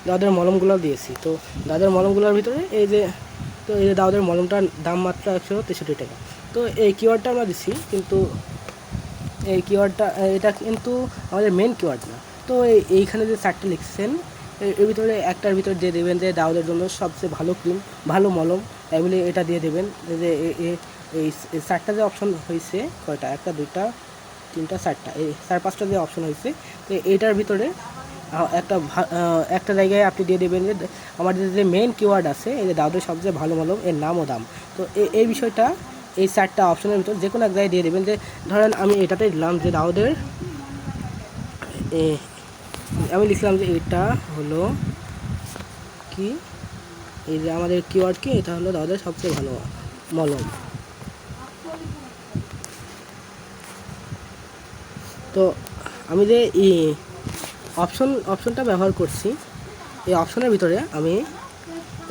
দাউদের মলমগুলো দিয়েছি। তো দাউদের মলমগুলোর ভিতরে এই যে দাউদের মলমটার দাম মাত্র 163 টাকা। তো এই কিওয়ার্ডটা আমরা দিচ্ছি, কিন্তু এই কিওয়ার্ডটা এটা কিন্তু আমাদের মেন কিওয়ার্ড না। তো এইখানে যে 4টা লিখছেন এর ভিতরে একটার ভিতরে দিয়ে দেবেন যে দাউদের জন্য সবচেয়ে ভালো ক্রিম, ভালো মলম, তাই বলে এটা দিয়ে দেবেন যে এই 4টা যে অপশন হয়েছে, কয়টা, 1 2 3 4 এই 4-5টা যে অপশন হয়েছে, তো এইটার ভিতরে একটা জায়গায় আপনি দিয়ে দেবেন যে আমাদের যে মেইন কিওয়ার্ড আছে, এই যে দাউদের সবচেয়ে ভালো মলম, এর নাম ও দাম। তো এই বিষয়টা এই 4টা অপশনের ভিতর যে কোনো এক জায়গায় দিয়ে দেবেন। যে ধরেন আমি এটাতে দিলাম যে দাউদের, আমি লিখলাম যে এটা হলো কি, এই যে আমাদের কিওয়ার্ড কি, এটা হলো দাউদের সবচেয়ে ভালো মলম। তো আমি যে অপশনটা ব্যবহার করছি, এই অপশনের ভিতরে আমি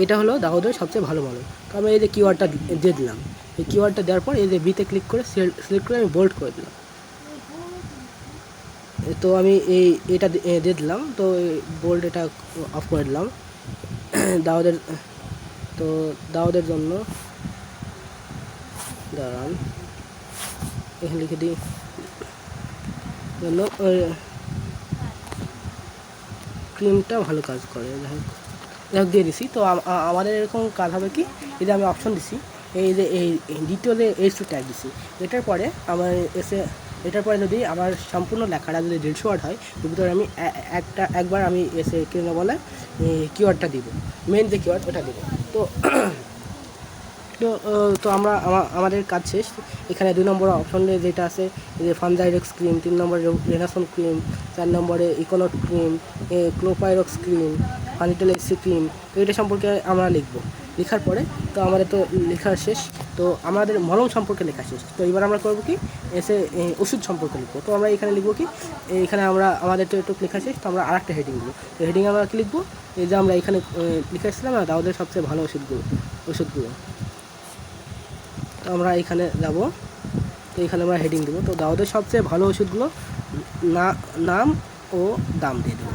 এটা হলো দাউদের সবচেয়ে ভালো মলম। তো আমি এই যে কিওয়ার্ডটা দিয়ে দিলাম, এই কিওয়ার্ডটা দেওয়ার পর এই যে বিতে ক্লিক করে সিলেক্ট করে আমি বোল্ড করে দিলাম। তো আমি এটা দিয়ে দিলাম, তো বোল্ড এটা অফ করে দিলাম দাউদের। তো দাউদের জন্য দাঁড়ান, এখানে লিখে দিই জন্য ক্রিমটা ভালো কাজ করে, যাই হোক দিয়ে দিছি। তো আমাদের এরকম কাজ হবে কি, এই যে আমি অপশন দিছি, এই যে এই দ্বিতীয় যে H2 ট্যাগ দিছি, এটার পরে আমার এটার পরে যদি আমার সম্পূর্ণ লেখাটা যদি 150 ওয়ার্ড হয়, এর ভিতরে আমি একবার আমি এসে কি বলে কিওয়ার্ডটা দিব, মেন যে কিওয়ার্ড ওটা দিব। তো তো তো আমাদের কাজ শেষ। এখানে 2 নম্বর অপশনে যেটা আছে, এই যে ফানজাইরক্স ক্রিম, 3 নম্বরে রেনাসন ক্রিম, 4 নম্বরে ইকোনট ক্রিম, ক্লোপাইরক্স ক্রিম, ফানিটেল এসি ক্রিম, তো এটা সম্পর্কে আমরা লিখবো। লেখার পরে তো আমাদের তো লেখা শেষ, তো আমাদের মলম সম্পর্কে লেখা শেষ। তো এবার আমরা করবো কি, এসে ওষুধ সম্পর্কে লিখবো। তো আমরা এখানে লিখবো কি, এখানে আমাদের তো একটু লেখা শেষ, তো আমরা আরেকটা হেডিং দেবো। তো হেডিং আমরা কি লিখবো, এই যে আমরা এখানে লিখে এসেছিলাম না দাউদের সবচেয়ে ভালো ওষুধগুলো। তো আমরা এখানে যাব, তো এখানে আমরা হেডিং দেবো। তো দাউদের সবচেয়ে ভালো ওষুধগুলো নাম ও দাম দিয়ে দেবো,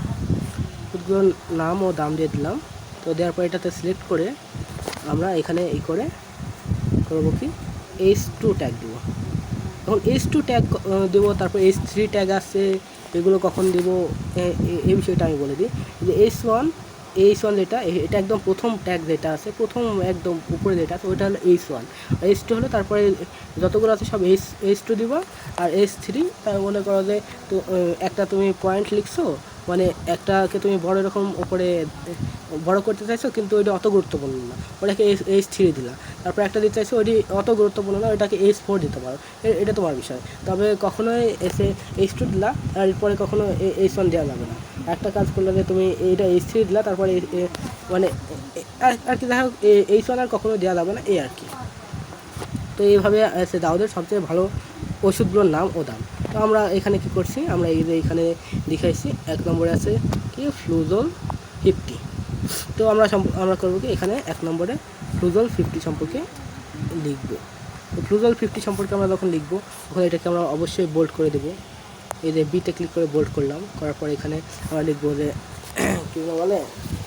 ওষুধগুলোর নাম ও দাম দিয়ে দিলাম। তো দেওয়ার পর এটাতে সিলেক্ট করে আমরা এখানে করবো কি, H2 ট্যাগ দেবো। তখন H2 ট্যাগ দেবো, তারপর H3 ট্যাগ আছে, এগুলো কখন দেবো এই বিষয়টা আমি বলে দিই। যে H1 যেটা, এটা একদম প্রথম ট্যাগ যেটা আছে, প্রথম একদম উপরে যেটা আছে, ওইটা হলো H1। আর H2 হলো তারপরে যতগুলো আছে সব H2 দিব। আর H3 তার মনে করো যে, তো একটা তুমি পয়েন্ট লিখছো, মানে একটাকে তুমি বড় এরকম উপরে বড় করতে চাইছো, কিন্তু ওইটা অত গুরুত্বপূর্ণ না, ওটাকে H3 দিলা। তারপর একটা দিতে চাইছো, ওইটি অত গুরুত্বপূর্ণ না, ওইটাকে H4 দিতে পারো, এটা তোমার বিষয়। তবে কখনোই H2 দিলা আর এরপরে কখনো H1 দেওয়া যাবে না। একটা কাজ করলে যে তুমি এইটা H3 দিলা, তারপরে মানে আর কি, যাই হোক H1 আর কখনো দেওয়া যাবে না, এই আর কি। তো এইভাবে দাউদের সবচেয়ে ভালো ওষুধগুলোর নাম ও দাম। তো আমরা এখানে কি করছি, আমরা এই যে এখানে দেখাইছি 1 নম্বরে আছে কি, ফ্লুজল 50। তো আমরা করবো কি, এখানে 1 নম্বরে ফ্লুজল 50 সম্পর্কে লিখবো। তো ফ্লুজল 50 সম্পর্কে আমরা যখন লিখবো, তখন এটাকে আমরা অবশ্যই বোল্ড করে দেবো। এই যে বিতে ক্লিক করে বোল্ড করলাম, করার পর এখানে আমরা লিখবো যে কী বলে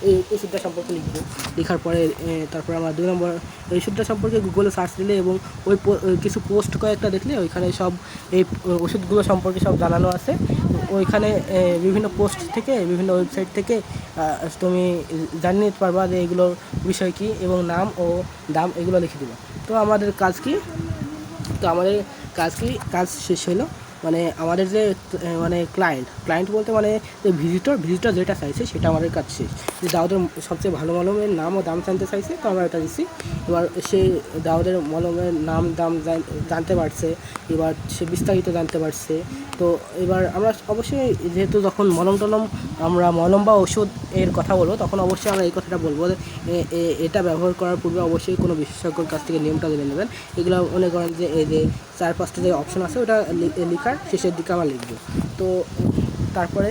এই ওষুধটা সম্পর্কে লিখবো। লেখার পরে তারপরে আমরা 2 নম্বর এই ওষুধটা সম্পর্কে গুগলে সার্চ দিলে এবং ওই কিছু পোস্ট কয়েকটা দেখলে ওইখানে সব এই ওষুধগুলো সম্পর্কে সব জানানো আছে। ওইখানে বিভিন্ন পোস্ট থেকে, বিভিন্ন ওয়েবসাইট থেকে তুমি জানিয়ে নিতে পারবা যে এগুলোর বিষয় কী এবং নাম ও দাম এগুলো লিখে দেবো। তো আমাদের কাজ কি, কাজ শেষ হলো। মানে আমাদের যে মানে ক্লায়েন্ট বলতে মানে যে ভিজিটর যেটা চাইছে সেটা আমাদের কাজ শেষ। যে দাউদের সবচেয়ে ভালো মলমের নাম ও দাম জানতে চাইছে, তো আমরা এটা দিচ্ছি। এবার সে দাউদের মলমের নাম দাম জানতে পারছে, এবার সে বিস্তারিত জানতে পারছে। তো এবার আমরা অবশ্যই যেহেতু যখন আমরা মলম বা ওষুধ এর কথা বলবো, তখন অবশ্যই আমরা এই কথাটা বলবো যে এটা ব্যবহার করার পূর্বে অবশ্যই কোনো বিশেষজ্ঞর কাছ থেকে নিয়মটা জেনে নেবেন। এগুলো মনে করেন যে এই যে 4-5টা যে অপশন আছে, ওটা লেখার শেষের দিকে আমরা লিখবো। তো তারপরে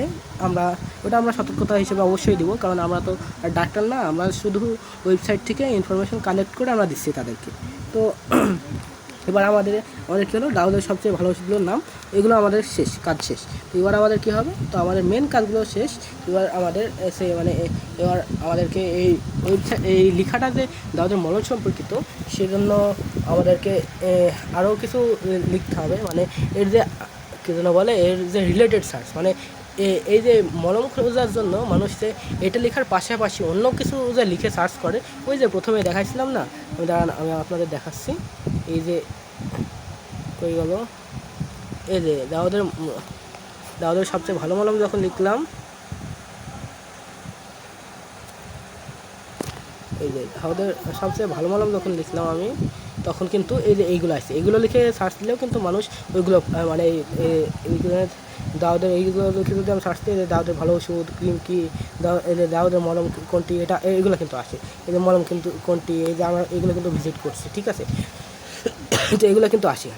আমরা সতর্কতা হিসেবে অবশ্যই দিব, কারণ আমরা তো আর ডাক্তার না, আমরা শুধু ওয়েবসাইট থেকে ইনফরমেশন কালেক্ট করে আমরা দিচ্ছি তাদেরকে। তো এবার আমাদের কী হলো, দাউদের সবচেয়ে ভালো ওষুধগুলোর নাম, এগুলো আমাদের কাজ শেষ। তো এবার আমাদের কী হবে, তো আমাদের মেন কাজগুলো শেষ। এবার আমাদের এবার আমাদেরকে এই লেখাটা যে দাউদের মলম সম্পর্কিত, সেজন্য আমাদেরকে আরও কিছু লিখতে হবে। মানে এর যে কী যেন বলে, এর যে রিলেটেড সার্চ, মানে এই যে মলম খোঁজার জন্য মানুষ যে এটা লেখার পাশাপাশি অন্য কিছু যে লিখে সার্চ করে, ওই যে প্রথমে দেখাইছিলাম না, দাঁড়ান আমি আপনাদের দেখাচ্ছি। এই যে কই গেল, এই যে দাউদের সবচেয়ে ভালো মলম যখন লিখলাম, এই যে দাউদের সবচেয়ে ভালো মলম যখন লিখলাম আমি, তখন কিন্তু এই যে এইগুলো আসছে, এইগুলো লিখে সার্চ দিলেও কিন্তু মানুষ ওইগুলো মানে দাউদের এইগুলো লিখে যদি আমি সার্চ দিই, দাউদের ভালো ওষুধ ক্রিম কি, দাউদের মলম কোনটি, এটা এইগুলো কিন্তু আসে। এই যে মলম কিন্তু কোনটি, এই যে আমরা এইগুলো কিন্তু ভিজিট করছি, ঠিক আছে, তো এগুলো কিন্তু আসে।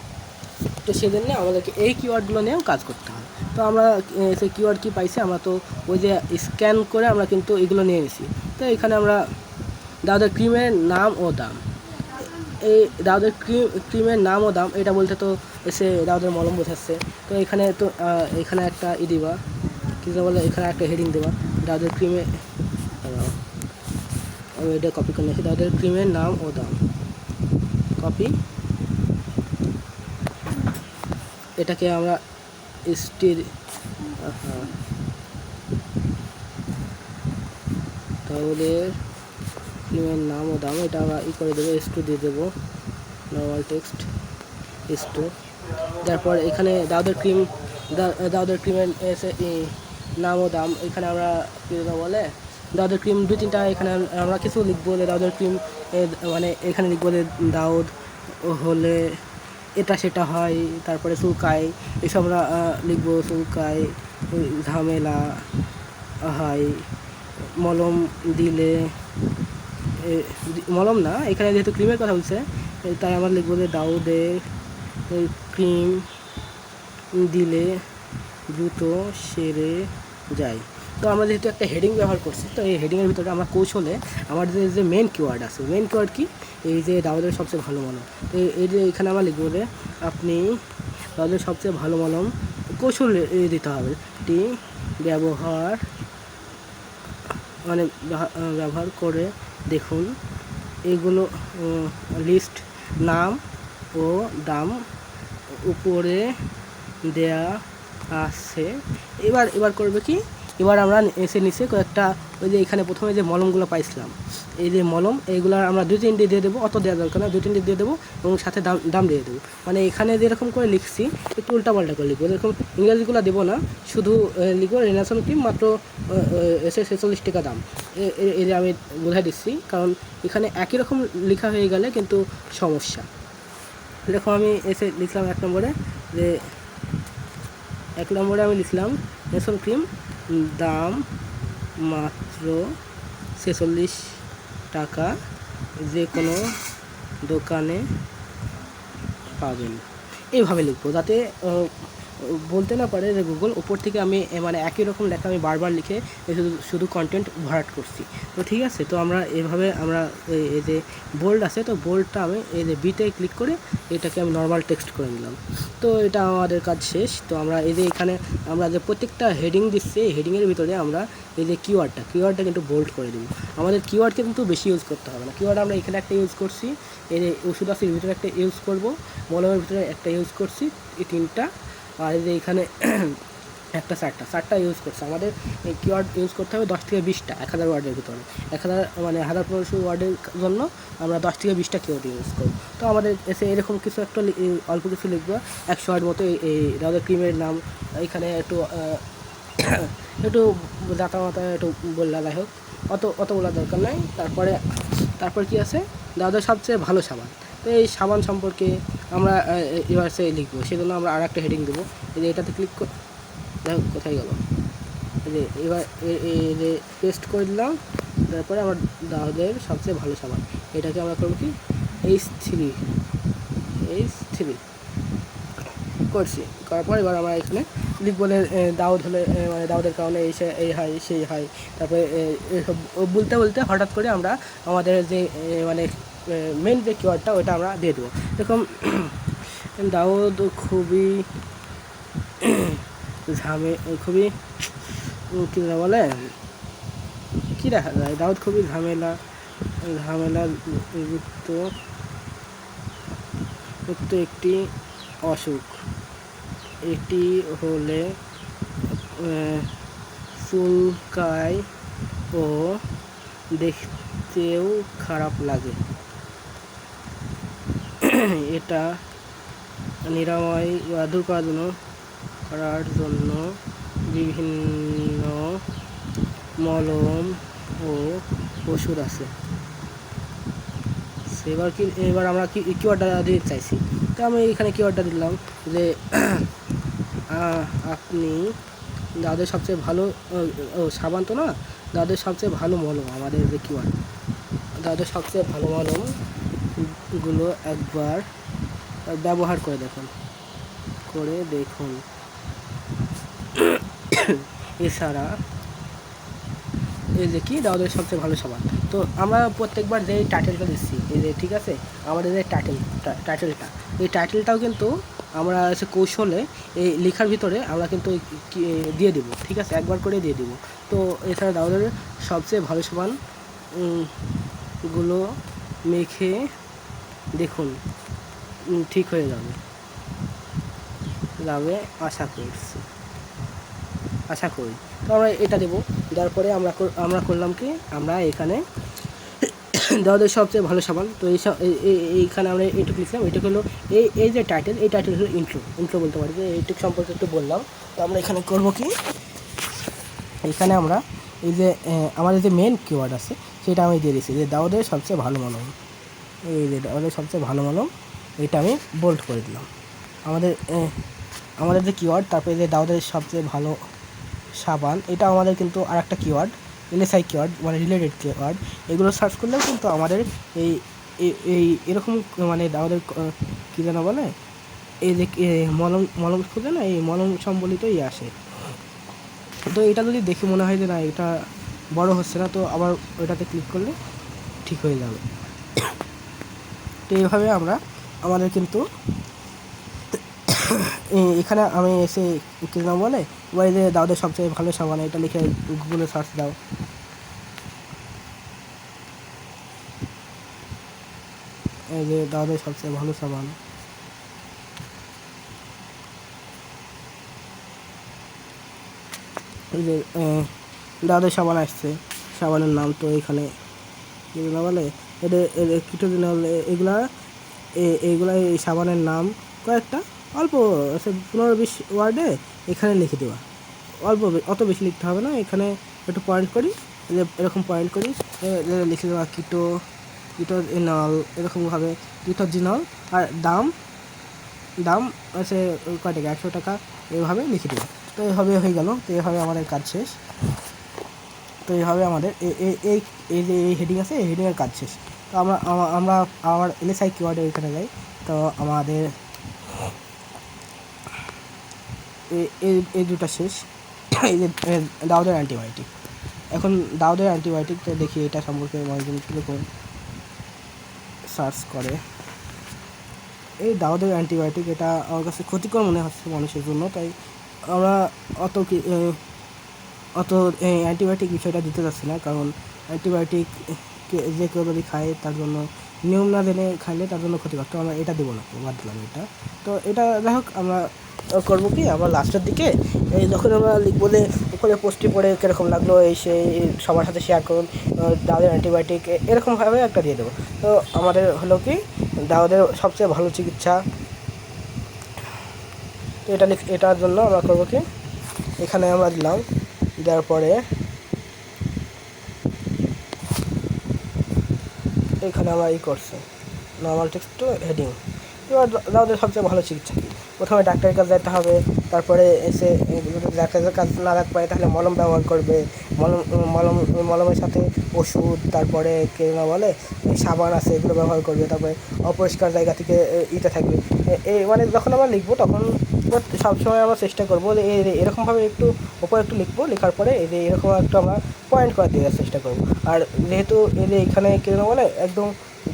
তো সেজন্য আমাদেরকে এই কিওয়ার্ডগুলো নিয়েও কাজ করতে হয়। তো আমরা সেই কিওয়ার্ড কি পাইছি, আমরা তো ওই যে স্ক্যান করে আমরা কিন্তু এগুলো নিয়ে নিছি। তো এখানে আমরা দাউদের ক্রিমের নাম ও দাম, এই দাউদের ক্রিমের নাম ও দাম এটা বলতে তো এসে দাউদের মলম বোঝাচ্ছে। তো এখানে তো এখানে একটা দিবা, কী বলে, এখানে একটা হেডিং দেবা, দাউদের ক্রিমে, আমি এটা কপি করে নিয়েছি, দাউদের ক্রিমের নাম ও দাম, কপি। এটাকে আমরা স্টির দাউদের ক্রিমের নাম ও দাম, এটা আমরা করে দেবো, S2 দিয়ে দেবো, নর্মাল টেক্সট S2। তারপর এখানে দাউদের ক্রিমের নাম ও দাম, এখানে আমরা কী বলে দাউদের ক্রিম 2-3টা এখানে আমরা কিছু লিখবো, দাউদের ক্রিম মানে এখানে লিখবো যে দাউদ হলে এটা সেটা হয়, তারপরে চুলকায়, এসব আমরা লিখবো, চুলকায়, ঝামেলা হয়, মলম দিলে, মলম না, এখানে যেহেতু ক্রিমের কথা বলছে তাই আমরা লিখবো যে দাউদের ক্রিম দিলে দ্রুত সেরে যায়। তো আমরা যেহেতু একটা হেডিং ব্যবহার করছি, তো এই হেডিংয়ের ভিতরে আমরা কৌশলে আমাদের যে মেন কিওয়ার্ড আছে, মেন কিওয়ার্ড কি, এই যে দাউদের সবচেয়ে ভালো মলম, তো এই যে এখানে আমরা লিখবো যে আপনি দাউদের সবচেয়ে ভালো মলম কৌশল দিতে হবে, এটি ব্যবহার মানে ব্যবহার করে দেখুন, এগুলো লিস্ট, নাম ও দাম উপরে দেয়া আছে। এবার করবে কি, এবার আমরা নিচে কয়েকটা, ওই যে এখানে প্রথমে যে মলমগুলো পাইছিলাম, এই যে মলম, এইগুলো আমরা 2-3টে দিয়ে দেবো, অত দেওয়া দরকার না, 2-3টে দিয়ে দেবো এবং সাথে দাম দিয়ে দেবো। মানে এখানে যেরকম করে লিখছি একটু উল্টাপাল্টা করে লিখবো, এরকম ইংরেজিগুলো দেবো না, শুধু লিখবো রিলেশন ক্রিম মাত্র 46 টাকা দাম। এই যে আমি বোঝাই দিচ্ছি, কারণ এখানে একই রকম লেখা হয়ে গেলে কিন্তু সমস্যা। দেখো আমি লিখলাম 1 নম্বরে, যে 1 নম্বরে আমি লিখলাম রেশন ক্রিম দাম মাত্র 46 টাকা, যে কোনো দোকানে পাবেন। এইভাবে লিখবো যাতে বলতে না পারে যে গুগল উপর থেকে আমি মানে একই রকম লেখা আমি বারবার লিখে শুধু কন্টেন্ট ভরাট করছি। তো ঠিক আছে, তো আমরা এভাবে আমরা এই যে বোল্ড আছে, তো বোল্ডটা আমি এই যে বিতে ক্লিক করে এটাকে আমি নর্মাল টেক্সট করে নিলাম। তো এটা আমাদের কাজ শেষ। তো আমরা এই যে এখানে আমরা যে প্রত্যেকটা হেডিং দিচ্ছি, এই হেডিংয়ের ভিতরে আমরা এই যে কিওয়ার্ডটা কিন্তু বোল্ড করে দিব। আমাদের কিওয়ার্ডকে কিন্তু বেশি ইউজ করতে হবে না। কিওয়ার্ড আমরা এখানে একটা ইউজ করছি, এই যে ওষুধ আছে এর ভিতরে একটা ইউজ করব, মলমের ভিতরে একটা ইউজ করছি, এই 3টা, আর এই যে এখানে একটা 4টা ইউজ করছে। আমাদের এই কিওয়ার্ড ইউজ করতে হবে 10 থেকে 20টা 1000 ওয়ার্ডের ভিতরে, 1000 মানে 1500 ওয়ার্ডের জন্য আমরা 10 থেকে 20টা কিওয়ার্ড ইউজ করব। তো আমাদের এসে এরকম কিছু একটা অল্প কিছু লিখবো, 100 ওয়ার্ড মতো, এই দাউদের ক্রিমের নাম, এখানে একটু একটু দাতা মাতা একটু বললা, যাই হোক, অত বলার দরকার নাই। তারপর কি আছে, দাউদের সবচেয়ে ভালো সাবান। তো এই সাবান সম্পর্কে আমরা এবার লিখবো, সেজন্য আমরা আর একটা হেডিং দেবো। এই যে এটাতে ক্লিক করে, দেখো কোথায় গেল, এই যে এবার এই যে পেস্ট করে দিলাম। তারপরে আমার দাউদের সবচেয়ে ভালো সাবান, এটাকে আমরা করবো কি H3 করছি। করার পর এবার আমরা এখানে লিখবো দাউদ হলে মানে দাউদের কারণে এই হয় সেই হয়। তারপরে এসব বলতে হঠাৎ করে আমরা আমাদের যে মানে মেন যে কিওয়ার্ডটা ওইটা আমরা দিয়ে দেবো। এরকম দাউদ খুবই খুবই কী বলে, কী দেখা যায়, দাউদ খুবই ঝামেলাযুক্ত একটি অসুখ, এটি হলে চুলকায় ও দেখতেও খারাপ লাগে। এটা নিরাময় বা দূর করার জন্য বিভিন্ন মলম ও ওষুধ আছে। এবার আমরা কিওয়ার্ডটা দিতে চাইছি, তো আমি এখানে কিওয়ার্ডটা দিলাম যে আপনি দাদের সবচেয়ে ভালো সাবান তো না, দাদের সবচেয়ে ভালো মলম, আমাদের যে কিওয়ার্ড দাদের সবচেয়ে ভালো মলমগুলো একবার ব্যবহার করে দেখুন। এছাড়া এই যে কি দাওদের সবচেয়ে ভালো সাবান, তো আমরা প্রত্যেকবার যে টাইটেলটা দিচ্ছি এই যে ঠিক আছে, আমাদের যে টাইটেলটা এই টাইটেলটাও কিন্তু আমরা কৌশলে এই লেখার ভিতরে আমরা কিন্তু দিয়ে দিব, ঠিক আছে, একবার করে দিয়ে দিব। তো এছাড়া দাওদের সবচেয়ে ভালো সাবান গুলো মেখে দেখুন, ঠিক হয়ে যাবে আশা করি। তো আমরা এটা দেবো, দেওয়ার পরে আমরা করলাম কি, আমরা এখানে দাওদের সবচেয়ে ভালো সাবান, তো এইখানে আমরা এইটুকু লিখলাম। এইটুকু হলো এই যে টাইটেল, এই টাইটেল হলো ইন্ট্রো বলতে পারি, যে এইটুকু সম্পর্কে একটু বললাম। তো আমরা এখানে করবো কি, এখানে আমরা এই যে আমাদের যে মেন কিওয়ার্ড আছে সেটা আমি দিয়ে দিচ্ছি, যে দাওদের সবচেয়ে ভালো মলম, এই যে দাওদের সবচেয়ে ভালো মলম, এটা আমি বোল্ড করে দিলাম। আমাদের যে কিওয়ার্ড, তারপরে যে দাওদের সবচেয়ে ভালো সাবান, এটা আমাদের কিন্তু আর একটা কিওয়ার্ড, এলএসআই কিওয়ার্ড মানে রিলেটেড কিওয়ার্ড। এগুলো সার্চ করলেও কিন্তু আমাদের এই এরকম মানে আমাদের কী যেন বলে, এই যে মলম খুঁজে না, এই মলম সম্বলিতই আসে। তো এটা যদি দেখে মনে হয় যে না এটা বড় হচ্ছে না, তো আবার ওইটাতে ক্লিক করলে ঠিক হয়ে যাবে। তো এইভাবে আমরা আমাদের কিন্তু এখানে আমি এসে কী নাম বলে এবার যে দাওদের সবচেয়ে ভালো সাবান, এটা লিখে গুগলে সার্চ দাও। এই যে দাওদের সবচেয়ে ভালো সাবান, এই যে দাওদের সাবান আসছে, সাবানের নাম তো এখানে কী না বলে এটা কিটোজিনাল, এইগুলা এই সাবানের নাম কয়েকটা অল্প 15-20 ওয়ার্ডে এখানে লিখে দেওয়া, অল্প, অত বেশি লিখতে হবে না। এখানে একটু পয়েন্ট করি, এরকম পয়েন্ট করি, লিখে দেওয়া কিটোজিনাল, এরকমভাবে কিটোজিনাল, আর দাম আছে কয় টাকা, 100 টাকা, এইভাবে লিখে দেওয়া। তো এইভাবে হয়ে গেল। তো এইভাবে আমাদের কাজ শেষ। তো এইভাবে আমাদের এই যে এই হেডিং আছে, এই হেডিংয়ের কাজ শেষ। তো আমরা আমার এলএসআই কিওয়ার্ডে এখানে যাই। তো আমাদের এই দুটা শেষ। এই যে দাউদের অ্যান্টিবায়োটিক, এখন দাউদের অ্যান্টিবায়োটিক, তো দেখি এটা সম্পর্কে মানুষজন কীরকম সার্চ করে। এই দাউদের অ্যান্টিবায়োটিক, এটা আমার কাছে ক্ষতিকর মনে হচ্ছে মানুষের জন্য, তাই আমরা অত অ্যান্টিবায়োটিক বিষয়টা দিতে যাচ্ছি না, কারণ অ্যান্টিবায়োটিক যে কেউ যদি খায় তার জন্য নিয়ম না জেনে খাইলে তার জন্য ক্ষতিকর, তো আমরা এটা দেবো না, বাদ দিলাম এটা। তো এটা যাই হোক, আমরা করবো কি, আমরা লাস্টের দিকে এই যখন আমরা লিখবো যে উপরে পোস্টটি পড়ে কীরকম লাগলো, এই সেই সবার সাথে শেয়ার করুন, দাউদের অ্যান্টিবায়োটিক এরকমভাবে একটা দিয়ে দেবো। তো আমাদের হলো কি, দাউদের সবচেয়ে ভালো চিকিৎসা, তো এটার জন্য আমরা করবো কি, এখানে আমরা দিলাম, দেওয়ার পরে এখানে আমরা করছি নর্মাল টেক্সট টু হেডিং। এবার দাউদের সবচেয়ে ভালো চিকিৎসা কী, প্রথমে ডাক্তারের কাছে যেতে হবে, তারপরে এসে ডাক্তারের কাজ না রাখতে পারে তাহলে মলম ব্যবহার করবে, মলমের সাথে ওষুধ, তারপরে কে না বলে সাবান আছে এগুলো ব্যবহার করবে, তারপরে অপরিষ্কার জায়গা থেকে থাকবে। এই মানে যখন আমরা লিখবো তখন সবসময় আমরা চেষ্টা করবো যে এরকমভাবে একটু ওপরে একটু লিখবো, লেখার পরে এই যে এরকম একটু আমরা পয়েন্ট করে দেওয়ার চেষ্টা করবো। আর যেহেতু এই যে এখানে কে না বলে একদম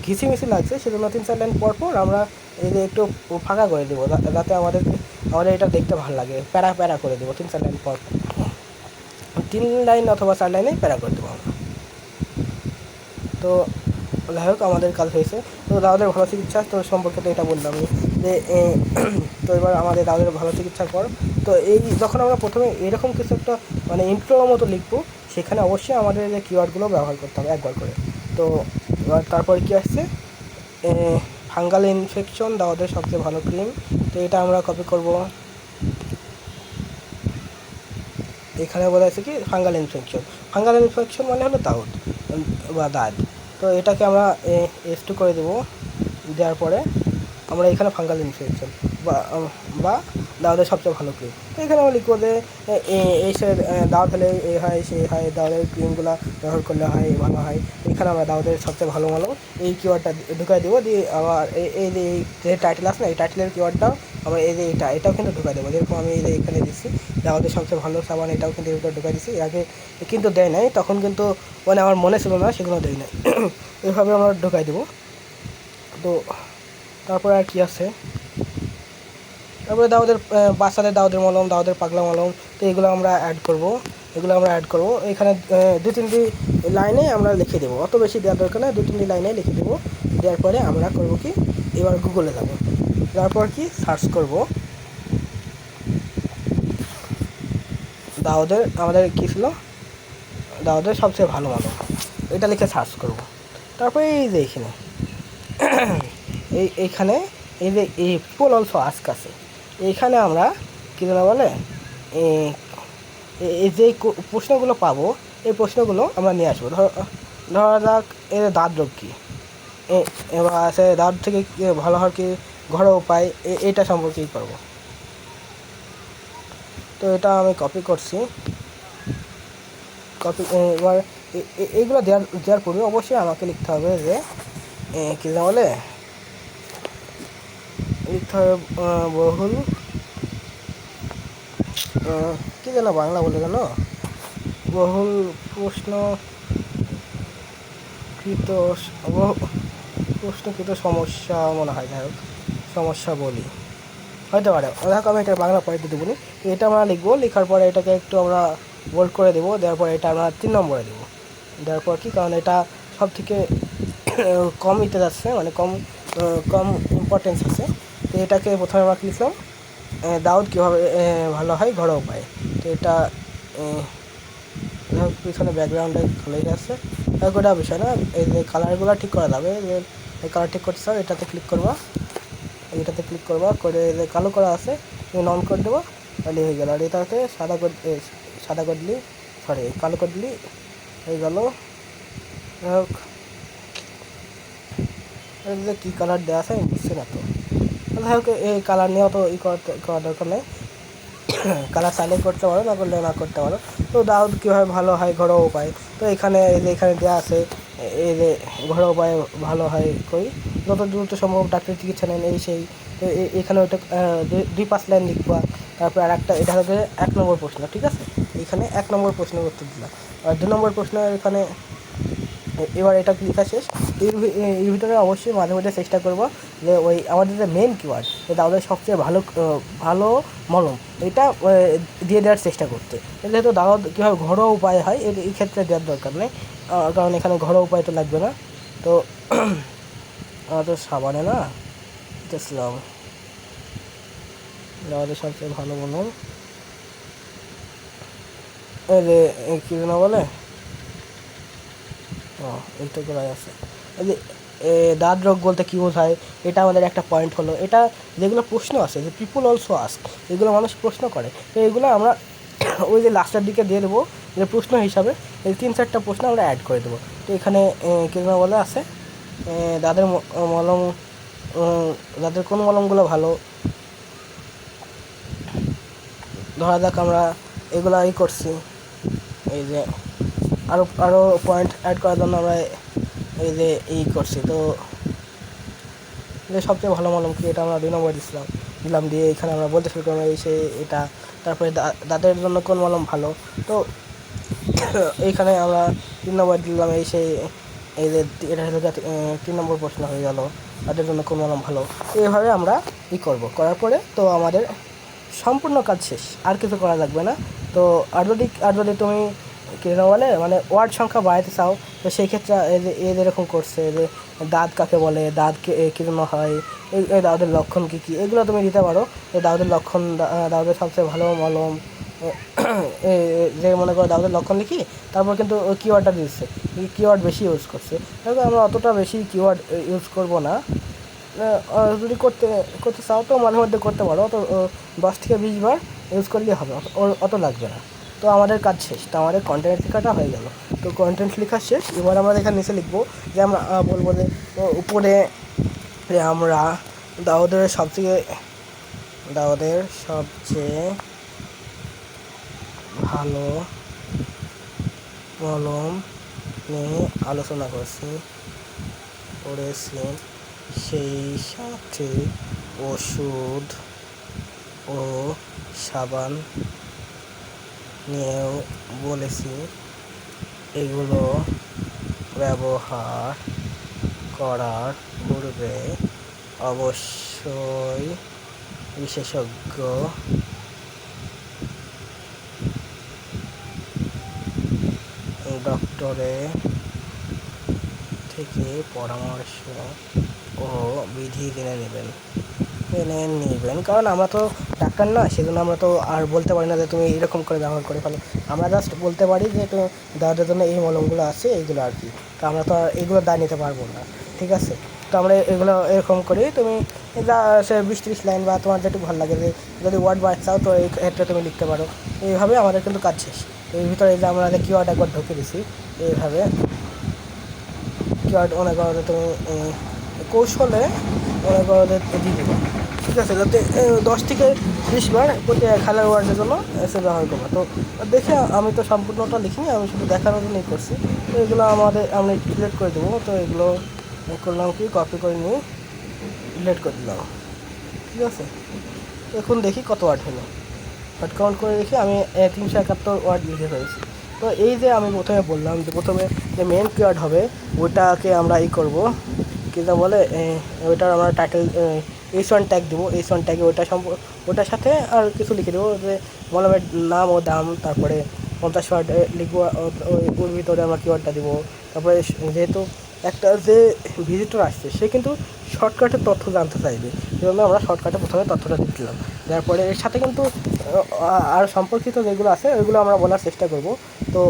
ঘিসিমিসি লাগছে, সেজন্য 3-4 লাইন পর আমরা এই যে একটু ফাঁকা করে দেবো, যাতে আমাদের এটা দেখতে ভালো লাগে। প্যারা করে দেবো 3-4 লাইন পর, 3 লাইন অথবা 4 লাইনে প্যারা করে দেবো আমরা। তো যাই হোক, আমাদের কাজ হয়েছে। তো দাউদের ভালো চিকিৎসা তো সম্পর্কে তো এটা বললাম। যে তো এবার আমাদের দাঁতের ভালো চিকিৎসার পর তো এই যখন আমরা প্রথমে এরকম কিছু একটা মানে ইন্ট্রোর মতো লিখবো, সেখানে অবশ্যই আমাদের এই কিওয়ার্ডগুলো ব্যবহার করতে হবে একবার করে। তো এবার তারপরে কী আসছে, ফাঙ্গাল ইনফেকশন দাঁতের সবচেয়ে ভালো ক্রিম। তো এটা আমরা কপি করব, এখানে বলা আছে কি ফাঙ্গাল ইনফেকশন। ফাঙ্গাল ইনফেকশন মানে হলো দাঁত বা দাঁত। তো এটাকে আমরা S2 করে দেবো, দেওয়ার পরে আমরা এখানে ফাঙ্গাল ইনফেকশন বা দাঁতের সবচেয়ে ভালো ক্রিম। তো এখানে আমরা লিখবো যে এইসের দাঁত হলে এ হয় সে হয়, দাঁতের ক্রিমগুলো ব্যবহার করলে হয় ভালো হয়। এখানে আমরা দাঁতের সবচেয়ে ভালো ভালো এই কিওয়ার্ডটা ঢুকাই দেবো, দিয়ে আবার এই যে টাইটেল আছে না, এই টাইটেলের কিওয়ার্ডটাও আমরা এই যে এটাও কিন্তু ঢুকাই দেবো। যেরকম আমি এই যে এখানে দিচ্ছি দাঁতের সবচেয়ে ভালো সাবান, এটাও কিন্তু এর ভিতরে ঢুকাই দিচ্ছি। এর আগে কিন্তু দেয় নাই, তখন কিন্তু মানে আমার মনে ছিল না, সেগুলো দেয় নাই। এভাবে আমরা ঢুকাই দেবো। তো তারপরে আর কি আছে, তারপরে দাউদের বাচ্চাদের দাউদের মলম, দাউদের পাগলা মলম। তো এগুলো আমরা অ্যাড করব, এখানে 2-3টি লাইনে আমরা লিখে দেবো, অত বেশি দেওয়ার দরকার নেই, 2-3টি লাইনে লিখে দেবো। দেওয়ার পরে আমরা করব কি, এবার গুগলে যাব, তারপর কি সার্চ করব দাউদের, আমাদের কী ছিল দাউদের সবচেয়ে ভালো মলম, এটা লিখে সার্চ করব। তারপরে এই যে এইখানে এই যে এই পিপল অলসো আস্ক আছে, এইখানে আমরা কী যেন বলে এই যে প্রশ্নগুলো পাবো, এই প্রশ্নগুলো আমরা নিয়ে আসবো। ধরা যাক এর দাঁত রোগ কী, এবার আছে দাঁত থেকে ভালো হওয়ার কি ঘরোয়া উপায়, এটা সম্পর্কেই করব। তো এটা আমি কপি করছি, এবার এইগুলো দেওয়ার পূর্বে অবশ্যই আমাকে লিখতে হবে যে কী যেন বলে, লিখতে হবে বহুল কী যেন বাংলা বলে গেল, বহুল প্রশ্নকৃত সমস্যা মনে হয়, যাই হোক সমস্যা বলি হতে পারে। দেখো আমি এটা বাংলা পরে দিতে বলি, এটা আমরা লিখবো, লেখার পরে এটাকে একটু আমরা বোল্ড করে দেবো, দেওয়ার পরে এটা আমরা 3 নম্বরে দেবো। দেওয়ার পর কি, কারণ এটা সব থেকে কম ইতে যাচ্ছে, মানে কম ইম্পর্টেন্স আছে। তো এটাকে প্রথমে আমরা লিখলাম দাউদ কীভাবে ভালো হয় ঘরোয়া উপায়ে। তো এটা পিছনে ব্যাকগ্রাউন্ডে ভালোই আছে, ওটা বিষয় না। এই যে কালারগুলো ঠিক করা যাবে, যে কালার ঠিক করতে চাও এটাতে ক্লিক করবা, করে যে কালো করা আছে অন করে দেবো, তাহলে হয়ে গেল। আর এটাতে সাদা করে দিলি, সরি কালো করে দিলি হয়ে গেল। যে কী কালার দেওয়া আছে আমি বুঝছি না, তো যাই হোক এই কালার নিয়েও তো করা দরকার নেই, কালার চাইলে করতে পারো, না করলে না করতে পারো। তো দাউদ কীভাবে ভালো হয় ঘরোয়া উপায়, তো এখানে দেওয়া আছে এই যে ঘরোয়া উপায়ে ভালো হয় কই, যত দ্রুত সম্ভব ডাক্তার চিকিৎসা নেন এই সেই। তো এখানে ওইটা 2-5 লাইন লিখবা। তারপর আর একটা, এটা হচ্ছে 1 নম্বর প্রশ্ন, ঠিক আছে, এখানে 1 নম্বর প্রশ্নের উত্তর দিলাম। আর 2 নম্বর প্রশ্ন এখানে, এবার এটা লেখা শেষ। এর ভিতরে অবশ্যই মাঝে মাঝে চেষ্টা করবো যে ওই আমাদের যে মেন কিওয়ার্ড, দাউদের সবচেয়ে ভালো মলম, এটা দিয়ে দেওয়ার চেষ্টা করতে। যেহেতু দাউদ কীভাবে ঘরোয়া উপায় হয় এই ক্ষেত্রে দেওয়ার দরকার নেই, কারণ এখানে ঘরোয়া উপায় তো লাগবে না। তো আমাদের সাবানে না দেখলাম দাউদের সবচেয়ে ভালো মলম, এই যে কী না বলে, এইটা করাই আছে। এই যে দাঁত রোগ বলতে কী বোঝায়, এটা আমাদের একটা পয়েন্ট হলো। এটা যেগুলো প্রশ্ন আছে, যে পিপুল অলসো আস্ক, এগুলো মানুষ প্রশ্ন করে, তো এগুলো আমরা ওই যে লাস্টের দিকে দিয়ে দেবো, যে প্রশ্ন হিসাবে এই 3-4টা প্রশ্ন আমরা অ্যাড করে দেবো। তো এখানে কী যেন বলে আছে, দাঁতের মলম, দাঁতের কোন মলমগুলো ভালো, ধরা যাক আমরা এগুলো করছি, এই যে আরও পয়েন্ট অ্যাড করার জন্য আমরা এই যে করছি। তো যে সবচেয়ে ভালো মলম কি, এটা আমরা 2 নম্বর দিলাম, দিয়ে এখানে আমরা বলতে শুরু করলাম এই সেই এটা। তারপরে দাঁতের জন্য কোন মলম ভালো, তো এইখানে আমরা 3 নম্বর দিলাম এই সেই, এই যে এটা হলো 3 নম্বর প্রশ্ন হয়ে গেল, দাঁতের জন্য কোন মলম ভালো। এইভাবে আমরা করার পরে তো আমাদের সম্পূর্ণ কাজ শেষ, আর কিছু করা লাগবে না। তো আর যদি তুমি কী বলে মানে ওয়ার্ড সংখ্যা বাড়াতে চাও, তো সেই ক্ষেত্রে এদের এরকম করছে যে দাঁত কাকে বলে, দাঁত কী জন্য হয়, এই দাউদের লক্ষণ কী কী, এগুলো তুমি দিতে পারো। এই দাউদের লক্ষণ, দাউদের সবচেয়ে ভালো মলম, যে মনে করো দাউদের লক্ষণ লিখি, তারপর কিন্তু ওই কিওয়ার্ডটা দিচ্ছে, কিওয়ার্ড বেশি ইউজ করছে। তবে আমরা অতটা বেশি কিওয়ার্ড ইউজ করব না। যদি করতে চাও তো মাঝে মধ্যে করতে পারো, তো 10 থেকে 20 বার ইউজ করলেই হবে, অত লাগবে না। তো আমাদের কাজ শেষ, তো আমাদের কন্টেন্ট লেখাটা হয়ে গেল। তো কন্টেন্ট লেখা শেষ, এবার আমরা এখানে নিচে লিখবো যে আমরা বলবো যে উপরে যে আমরা দাউদের সবচেয়ে ভালো মলম নিয়ে আলোচনা করেছি, সেই সাথে ওষুধ ও সাবান নিয়েও বলেছি। এগুলো ব্যবহার করার পূর্বে অবশ্যই বিশেষজ্ঞ ডক্টরের থেকে পরামর্শ ও বিধি জেনে নেবেন। কারণ আমরা তো ডাক্তার না, সেজন্য আমরা তো আর বলতে পারি না যে তুমি এরকম করে ব্যবহার করে ফেলো। আমরা জাস্ট বলতে পারি যে তুমি দাঁতের জন্য এই মলমগুলো আছে, এইগুলো আর কি। তো আমরা তো আর এগুলো দায় নিতে পারবো না, ঠিক আছে। তো আমরা এগুলো এরকম করি, তুমি যা সে 20-30 লাইন বা তোমার যেটুকু ভালো লাগে, যে যদি ওয়ার্ড বাড়তে চাও তো এই ক্ষেত্রে তুমি লিখতে পারো। এইভাবে আমাদের কিন্তু কাজ শেষ। এর ভিতরে যে আমরা কিওয়ার্ড একবার ঢুকে দিছি, এইভাবে কিওয়ার্ড অনেক তুমি কৌশলে অনেক দিয়ে দেবো, ঠিক আছে, যাতে 10 থেকে 20 বার প্রতি খেলার ওয়ার্ডের জন্য এসে ব্যবহার করবো। তো দেখে আমি তো সম্পূর্ণটা লিখিনি, আমি শুধু দেখানোর জন্যই করছি। তো এগুলো আমি ডিলিট করে দেবো। তো এগুলো করলাম কি, কপি করে নিয়ে ডিলিট করে দিলাম, ঠিক আছে। এখন দেখি কত ওয়ার্ড হলো, ওয়ার্ড কাউন্ট করে দেখি আমি 371 ওয়ার্ড লিখে ফেলেছি। তো এই যে আমি প্রথমে বললাম যে প্রথমে যে মেন কিওয়ার্ড হবে ওটাকে আমরা করবো কী যা বলে, ওইটার আমরা টাইটেল H1 ট্যাগ দেবো। H1 ট্যাগে ওটার সাথে আর কিছু লিখে দেবো, যে মলমের নাম ও দাম, তারপরে 50 ওয়ার্ড লিখবো, ওর ভিতরে আমরা কিওয়ার্ডটা দেবো। তারপরে যেহেতু একটা যে ভিজিটর আসছে সে কিন্তু শর্টকাটের তথ্য জানতে চাইবে, সেজন্য আমরা শর্টকাটে প্রথমে তথ্যটা দিচ্ছিলাম। তারপরে এর সাথে কিন্তু আর সম্পর্কিত যেগুলো আছে ওইগুলো আমরা বলার চেষ্টা করব। তো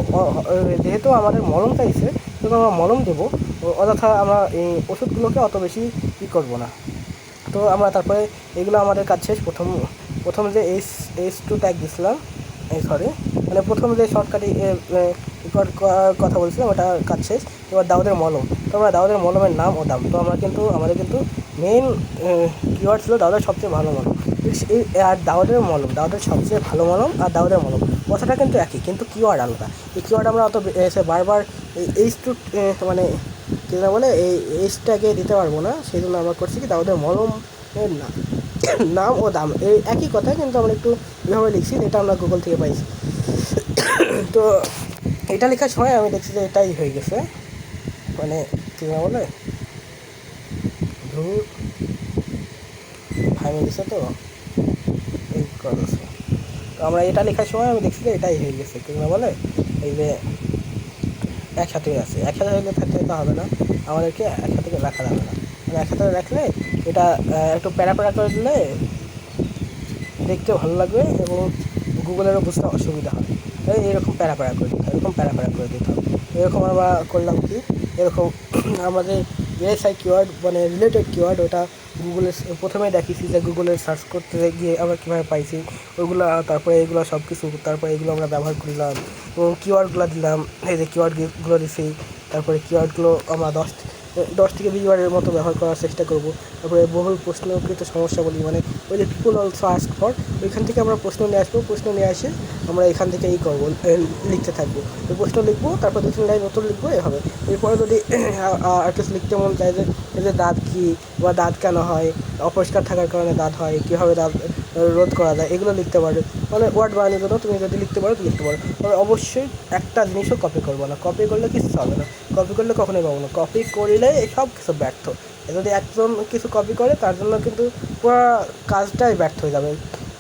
যেহেতু আমাদের মলম চাইছে, সেহেতু আমরা মলম দেবো, অযথা আমরা এই ওষুধগুলোকে অত বেশি করবো না। তো আমরা তারপরে এগুলো আমাদের কাজ শেষ। প্রথম যে H2 ট্যাগ দিছিলাম, মানে প্রথম যে শর্টকাটে কথা বলছিলাম ওটা কাজ শেষ। এবার দাউদের মলম, তো আমরা দাউদের মলমের নাম ও দাম, তো আমাদের কিন্তু মেইন কিওয়ার্ড ছিল দাউদের সবচেয়ে ভালো মলম। আর দাউদের সবচেয়ে ভালো মলম আর দাউদের মলম কথাটা কিন্তু একই, কিন্তু কিওয়ার্ড আলাদা। এই কিওয়ার্ড আমরা অত বারবার H2 মানে কী বলে এই H-টাকে দিতে পারবো না, সেই জন্য আমরা করছি কি দাউদের মলম এর নাম ও দাম এই একই কথা, কিন্তু আমরা একটু এভাবে লিখছি, এটা আমরা গুগল থেকে পাইছি। তো এটা লেখার সময় আমি দেখছি যে এটাই হয়ে গেছে, মানে কী বলে ধূর ভাঙে গেছে। তো এই করেছে, তো আমরা এটা লেখার সময় আমি দেখছি যে এটাই হয়ে গেছে, কী বলে এই যে একসাথে হলে থাকতে তো হবে না, আমাদেরকে একসাথে রাখা যাবে না। মানে একসাথে রাখলে এটা একটু প্যারা করে দিলে দেখতে ভালো লাগবে এবং গুগলেরও বুঝতে অসুবিধা হবে। তাই এরকম প্যারা করে দিতে হবে। এরকম আমরা করলাম কি, এরকম আমাদের এসআই কিওয়ার্ড মানে রিলেটেড কিওয়ার্ড ওটা গুগলে প্রথমেই দেখিয়েছি, যে গুগলে সার্চ করতে গিয়ে আমরা কীভাবে পাইছি ওইগুলো, তারপরে এগুলো সব কিছু, তারপরে এগুলো আমরা ব্যবহার করলাম এবং কিওয়ার্ডগুলো দিলাম। এই যে কিওয়ার্ডগুলো দিছি, তারপরে কিওয়ার্ডগুলো আমরা 10 থেকে 20 বারের মতো ব্যবহার করার চেষ্টা করব। তারপরে বহুল প্রশ্নকৃত সমস্যা বলি, মানে ওই যে পিপল অলসো আস্ক ফর, ওইখান থেকে আমরা প্রশ্ন নিয়ে আসবো, প্রশ্ন নিয়ে আসে আমরা এখান থেকে করবো, লিখতে থাকবো। ওই প্রশ্ন লিখবো, তারপর 2-3 লাইন উত্তর লিখবো, এভাবে। এরপরে যদি আর কিছু লিখতে মন চায় যে এই যে দাঁত কী বা দাঁত কেন হয়, অপরিষ্কার থাকার কারণে দাঁত হয়, কীভাবে দাঁত রোধ করা যায়, এগুলো লিখতে পারবে। মানে ওয়ার্ড বানানোর জন্য তুমি যদি লিখতে পারো লিখতে পারো। তবে অবশ্যই একটা জিনিসও কপি করবো না, কপি করলে কিছু হবে না, কপি করলে কখনোই পাবো না। কপি করলে সব কিছু ব্যর্থ। যদি একজন কিছু কপি করে তার জন্য কিন্তু পুরো কাজটাই ব্যর্থ হয়ে যাবে।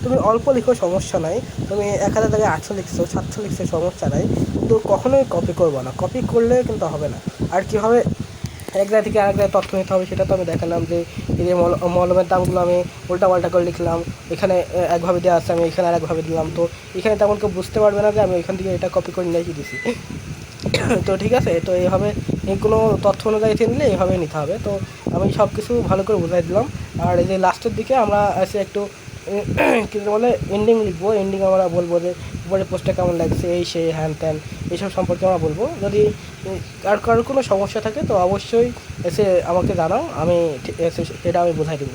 তুমি অল্প লিখো, সমস্যা নাই। তুমি 1000 জায়গায় 800 লিখছো, 700 লিখছো, সমস্যা নাই, কিন্তু কখনোই কপি করবো না। কপি করলে কিন্তু হবে না। আর কীভাবে এক জায়গা থেকে আরেক জায়গায় তথ্য নিতে হবে সেটা তো আমি দেখালাম, যে এই যে মলমের দামগুলো আমি উল্টাপাল্টা করে লিখলাম, এখানে একভাবে দেওয়া আছে, আমি এখানে আরেকভাবে দিলাম, তো এখানে তেমন কেউ বুঝতে পারবে না যে আমি এখান থেকে এটা কপি করে নিয়ে দিয়েছি। তো ঠিক আছে, তো এইভাবে কোনো তথ্য অনুযায়ী নিলে এইভাবে নিতে হবে। তো আমি সব কিছু ভালো করে বুঝাই দিলাম। আর এই যে লাস্টের দিকে আমরা এসে একটু কী বলে এন্ডিং লিখবো। এন্ডিং আমরা বলবো যে উপরে পোস্টটা কেমন লাগছে, এই সেই হ্যান ত্যান এইসব সম্পর্কে আমরা বলবো। যদি কারোর কোনো সমস্যা থাকে তো অবশ্যই এসে আমাকে জানাও, আমি এসে এটা আমি বোঝাই দেবো।